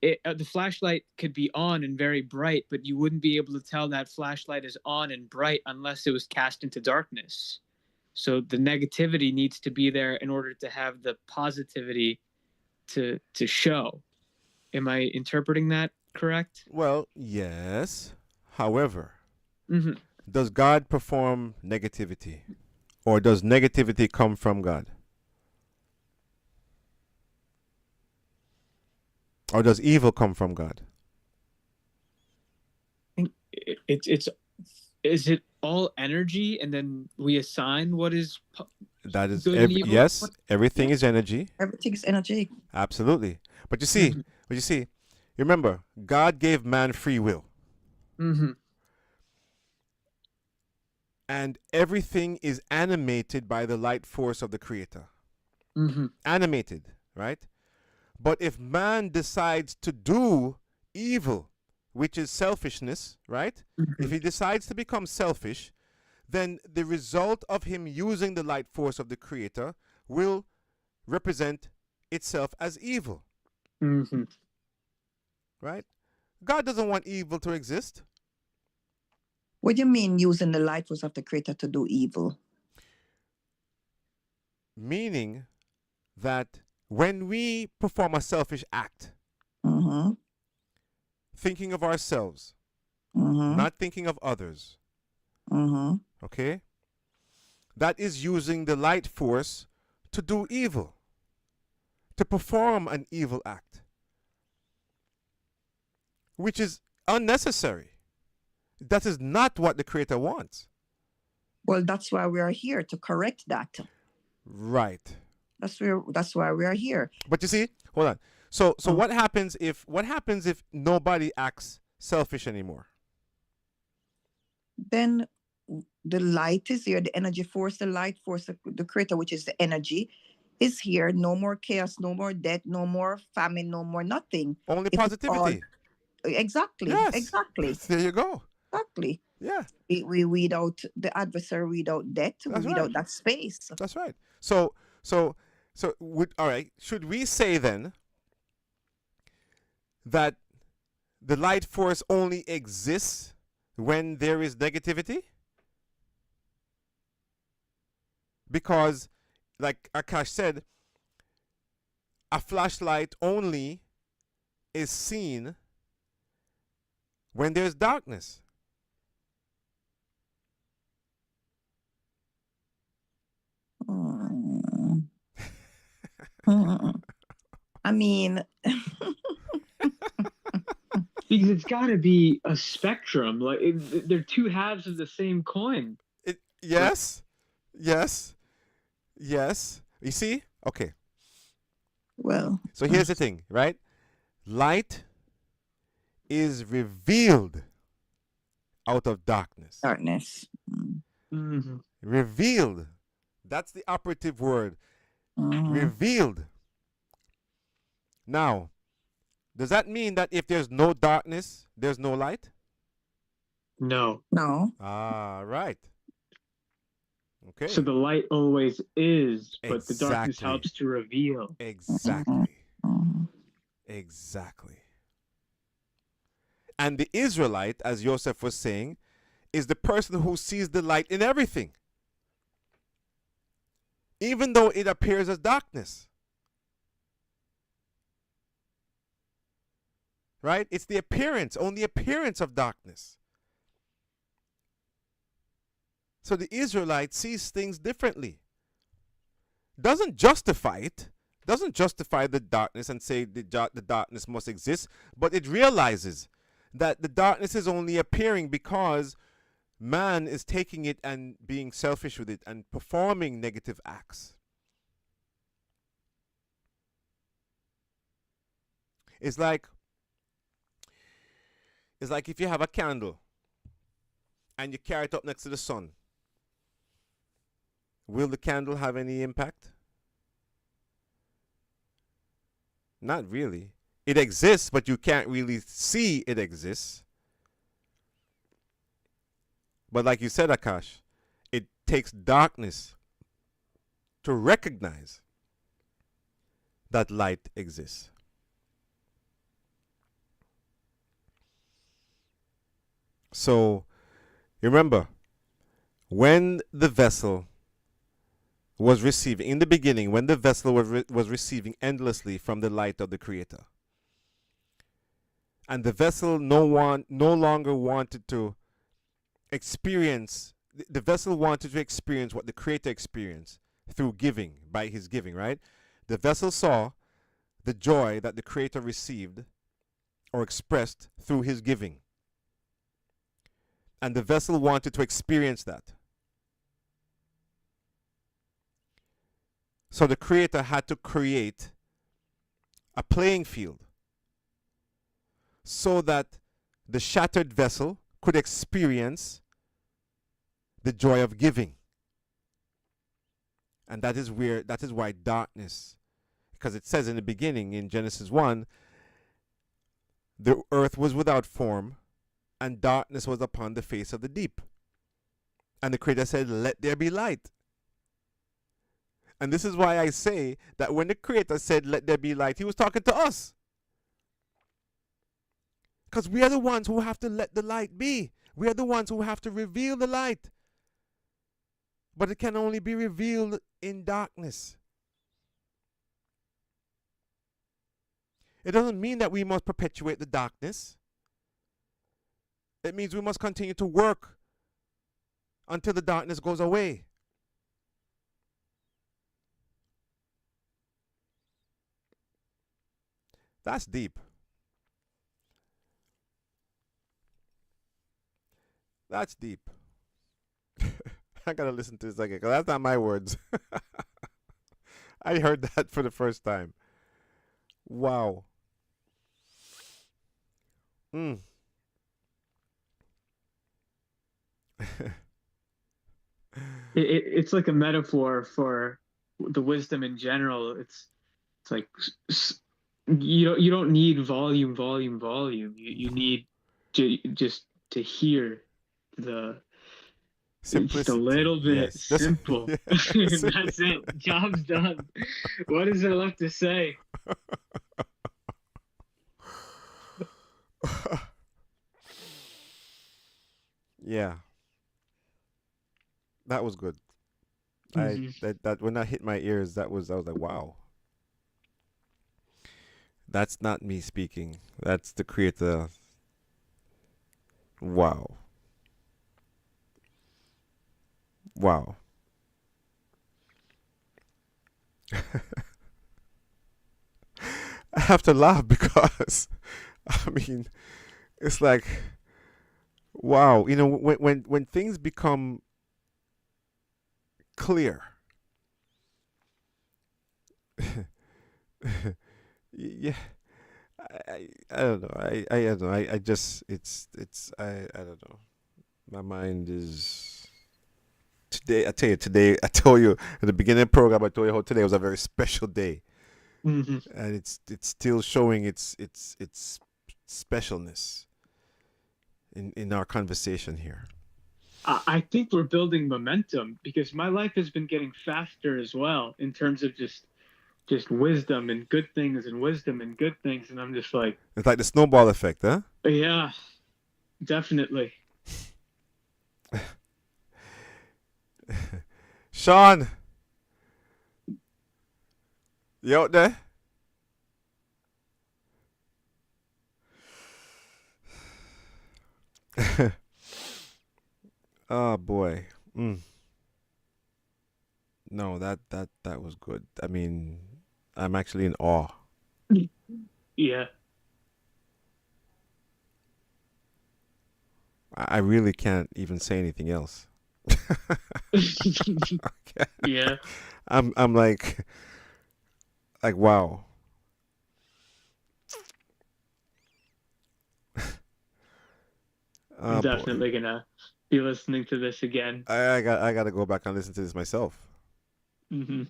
The flashlight could be on and very bright, but you wouldn't be able to tell that flashlight is on and bright unless it was cast into darkness. So the negativity needs to be there in order to have the positivity to show. Am I interpreting that correct? Well, yes. However, Mm-hmm. does God perform negativity? Or does negativity come from God? Or does evil come from God? It's is it all energy and then we assign what is That is good and evil? yes, everything is energy. Everything is energy. Absolutely. But you see, remember, God gave man free will. Mm-hmm. And everything is animated by the light force of the Creator. Mm-hmm. Animated, right? But if man decides to do evil, which is selfishness, right? Mm-hmm. If he decides to become selfish, then the result of him using the light force of the Creator will represent itself as evil. Mm-hmm. Right? God doesn't want evil to exist. What do you mean using the light force of the Creator to do evil? Meaning that when we perform a selfish act, Mm-hmm. thinking of ourselves, Mm-hmm. not thinking of others, Mm-hmm. okay? That is using the light force to do evil, to perform an evil act, which is unnecessary. That is not what the Creator wants. Well, that's why we are here, to correct that. Right. That's why we are here. But you see, hold on. So what happens if nobody acts selfish anymore? Then the light is here, the energy force, the light force, the Creator, which is the energy, is here. No more chaos, no more death, no more famine, no more nothing. Only It's positivity. Exactly. Yes. Exactly. There you go. Exactly. Yeah. We weed out the adversary, weed out death, That's weed right. out that space. That's right. So all right, should we say then that the light force only exists when there is negativity? Because, like Akash said, a flashlight only is seen when there's darkness. I mean, Because it's got to be a spectrum. Like they're two halves of the same coin. Yes. You see? Okay. well, So here's the thing, right? Light is revealed out of darkness. darkness. Mm-hmm. Revealed. That's the operative word. Revealed. Now, does that mean that if there's no darkness, there's no light? No. No. Ah, right. Okay. So the light always is, but the darkness Exactly. helps to reveal. Exactly. Exactly. And the Israelite, as Joseph was saying, is the person who sees the light in everything, even though it appears as darkness. Right? It's the appearance, only appearance of darkness. So the Israelite sees things differently. Doesn't justify it. Doesn't justify the darkness and say the darkness must exist, but it realizes that the darkness is only appearing because man is taking it and being selfish with it and performing negative acts. It's like if you have a candle and you carry it up next to the sun. Will the candle have any impact? Not really. It exists, but you can't really see it exists. But like you said, Akash, it takes darkness to recognize that light exists. So, remember, when the vessel was receiving, in the beginning, when the vessel was receiving endlessly from the light of the Creator, and the vessel no longer wanted to experience, the vessel wanted to experience what the Creator experienced through giving, by his giving, right? The vessel saw the joy that the Creator received or expressed through his giving. And the vessel wanted to experience that. So the Creator had to create a playing field so that the shattered vessel could experience the joy of giving. And that is why darkness, because it says in the beginning in Genesis 1, the earth was without form and darkness was upon the face of the deep. And the Creator said, let there be light. And this is why I say that when the Creator said, let there be light, he was talking to us. Because we are the ones who have to let the light be. We are the ones who have to reveal the light. But it can only be revealed in darkness. It doesn't mean that we must perpetuate the darkness. It means we must continue to work until the darkness goes away. That's deep. That's deep. I gotta listen to this again, because that's not my words. I heard that for the first time. Wow. It's like a metaphor for the wisdom in general. It's like you don't need volume. You need just to hear the just a little bit simple. Yeah. That's it. Job's done. What is there left to say? Yeah. That was good. That when that hit my ears, I was like, wow. That's not me speaking. That's the Creator. Wow. Wow. I have to laugh because, I mean, it's like, wow. You know, when things become clear, yeah, I don't know. I don't know. I just I don't know. My mind is today. I told you at the beginning of the program. I told you how today was a very special day, and it's still showing its specialness in our conversation here. I think we're building momentum because my life has been getting faster as well in terms of just wisdom and good things and wisdom and good things, and I'm just like, it's like the snowball effect, huh? Yeah, definitely. Sean, you out there? Oh boy. No, that was good. I mean, I'm actually in awe. Yeah. I really can't even say anything else. Yeah. I'm like wow. I'm Boy. definitely gonna be listening to this again. I got to go back and listen to this myself. Mm-hmm.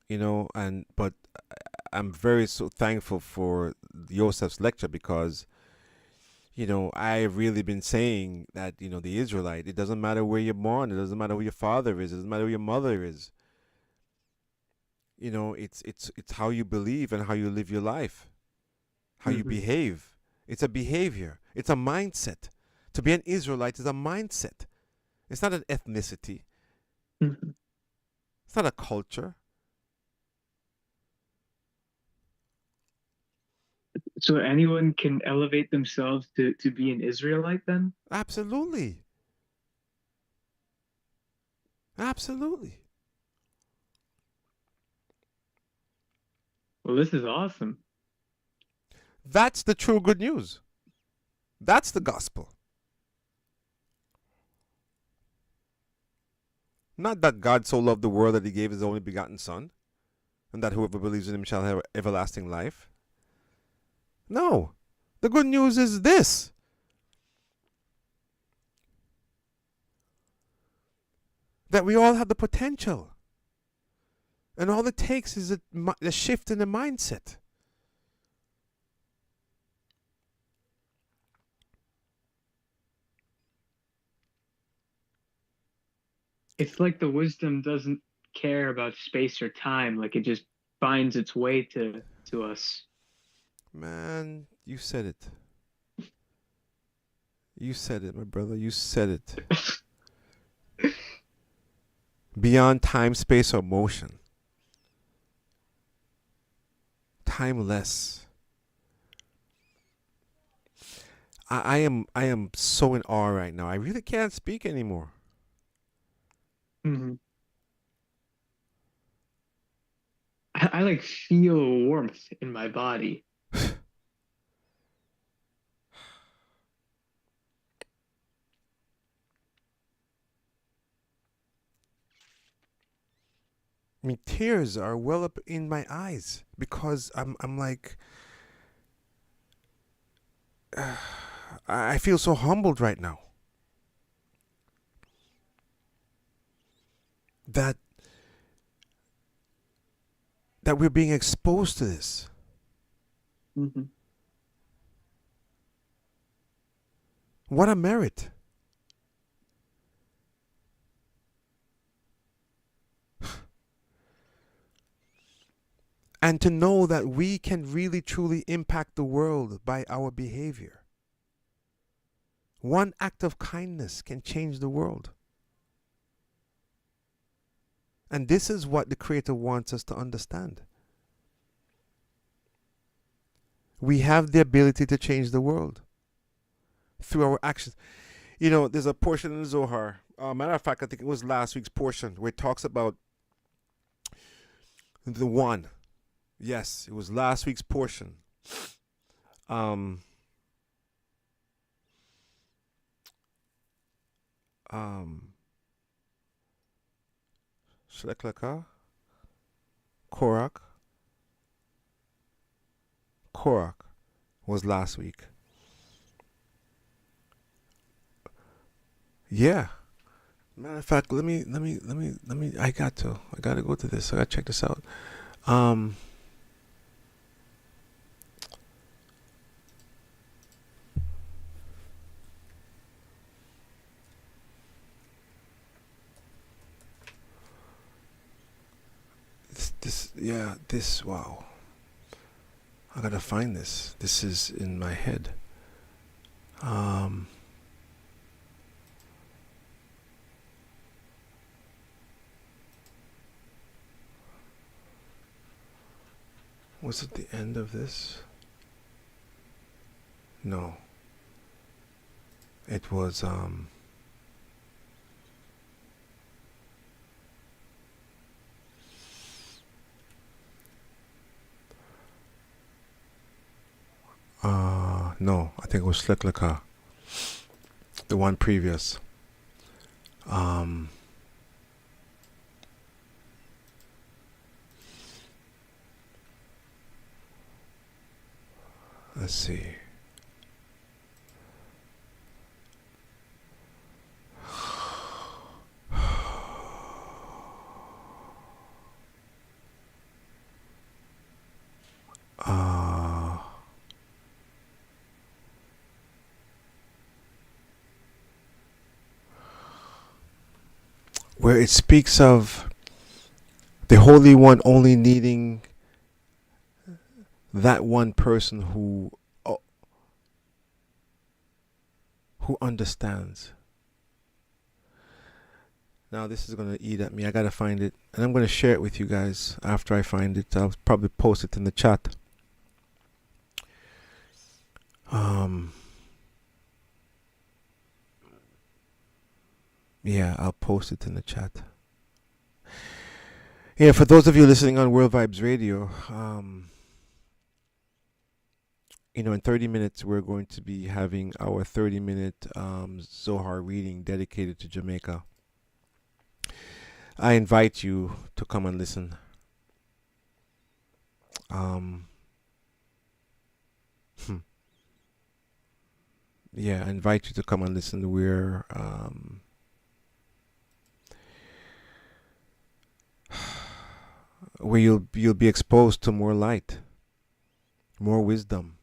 You know, but I'm very so thankful for Yosef's lecture because, you know, I've really been saying that, you know, the Israelite, it doesn't matter where you're born, it doesn't matter who your father is, it doesn't matter who your mother is. You know, it's how you believe and how you live your life, how you behave. It's a behavior. It's a mindset. To be an Israelite is a mindset. It's not an ethnicity. It's not a culture. So anyone can elevate themselves to be an Israelite then? Absolutely. Absolutely. Well, this is awesome. That's the true good news. That's the gospel. Not that God so loved the world that he gave his only begotten Son, and that whoever believes in him shall have everlasting life. No. The good news is this. That we all have the potential. And all it takes is a shift in the mindset. It's like the wisdom doesn't care about space or time. Like it just finds its way to us. Man, you said it. You said it, my brother. You said it. Beyond time, space, or motion. Timeless. I am so in awe right now. I really can't speak anymore. Mm-hmm. I like feel warmth in my body. I mean, tears are well up in my eyes because I'm like, I feel so humbled right now. That we're being exposed to this. Mm-hmm. What a merit. And to know that we can really truly impact the world by our behavior. One act of kindness can change the world. And this is what the Creator wants us to understand. We have the ability to change the world through our actions. You know, there's a portion in the Zohar. Matter of fact, I think it was last week's portion where it talks about the one. Yes, it was last week's portion. Shleklaka, Korak was last week. Yeah. Matter of fact, let me. I gotta go to this. I gotta check this out. Wow. I gotta find this. This is in my head. Was it the end of this? No. It was No, I think it was Sliklika. The one previous. Let's see. Where it speaks of the Holy One only needing that one person who understands. Now this is going to eat at me. I got to find it. And I'm going to share it with you guys after I find it. I'll probably post it in the chat. Yeah, I'll post it in the chat. Yeah, for those of you listening on World Vibes Radio, in 30 minutes we're going to be having our 30-minute Zohar reading dedicated to Jamaica. I invite you to come and listen. Yeah, I invite you to come and listen. We're where you'll be exposed to more light, more wisdom,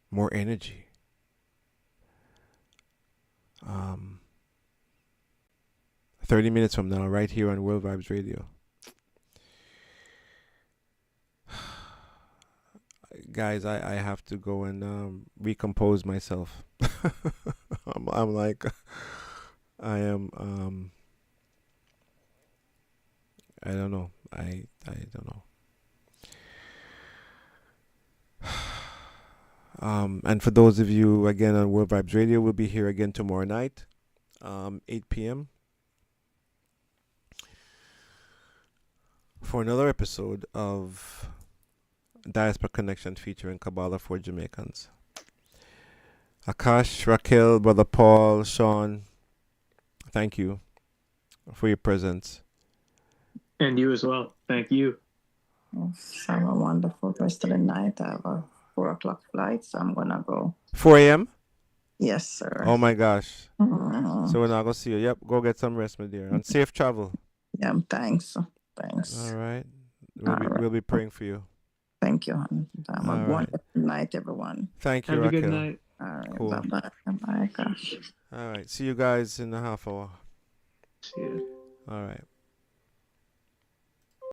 more energy. 30 minutes from now, right here on World Vibes Radio. Guys, I have to go and recompose myself. I'm like, I am, I don't know. I don't know. And for those of you, again, on World Vibes Radio, we'll be here again tomorrow night, 8 p.m. for another episode of Diaspora Connection featuring Kabbalah for Jamaicans. Akash, Raquel, Brother Paul, Sean, thank you for your presence. And you as well. Thank you. Have a wonderful rest of the night. I have a 4 o'clock flight, so I'm going to go. 4 a.m.? Yes, sir. Oh, my gosh. So we're not going to see you. Yep, go get some rest, my dear. And safe travel. Yeah, thanks. Thanks. All right. We'll be praying for you. Thank you, hon. Have a wonderful night, everyone. Thank you, Have Raquel. a good night. All right. Cool. Bye-bye. Bye, gosh. All right. See you guys in a half hour. See you. All right.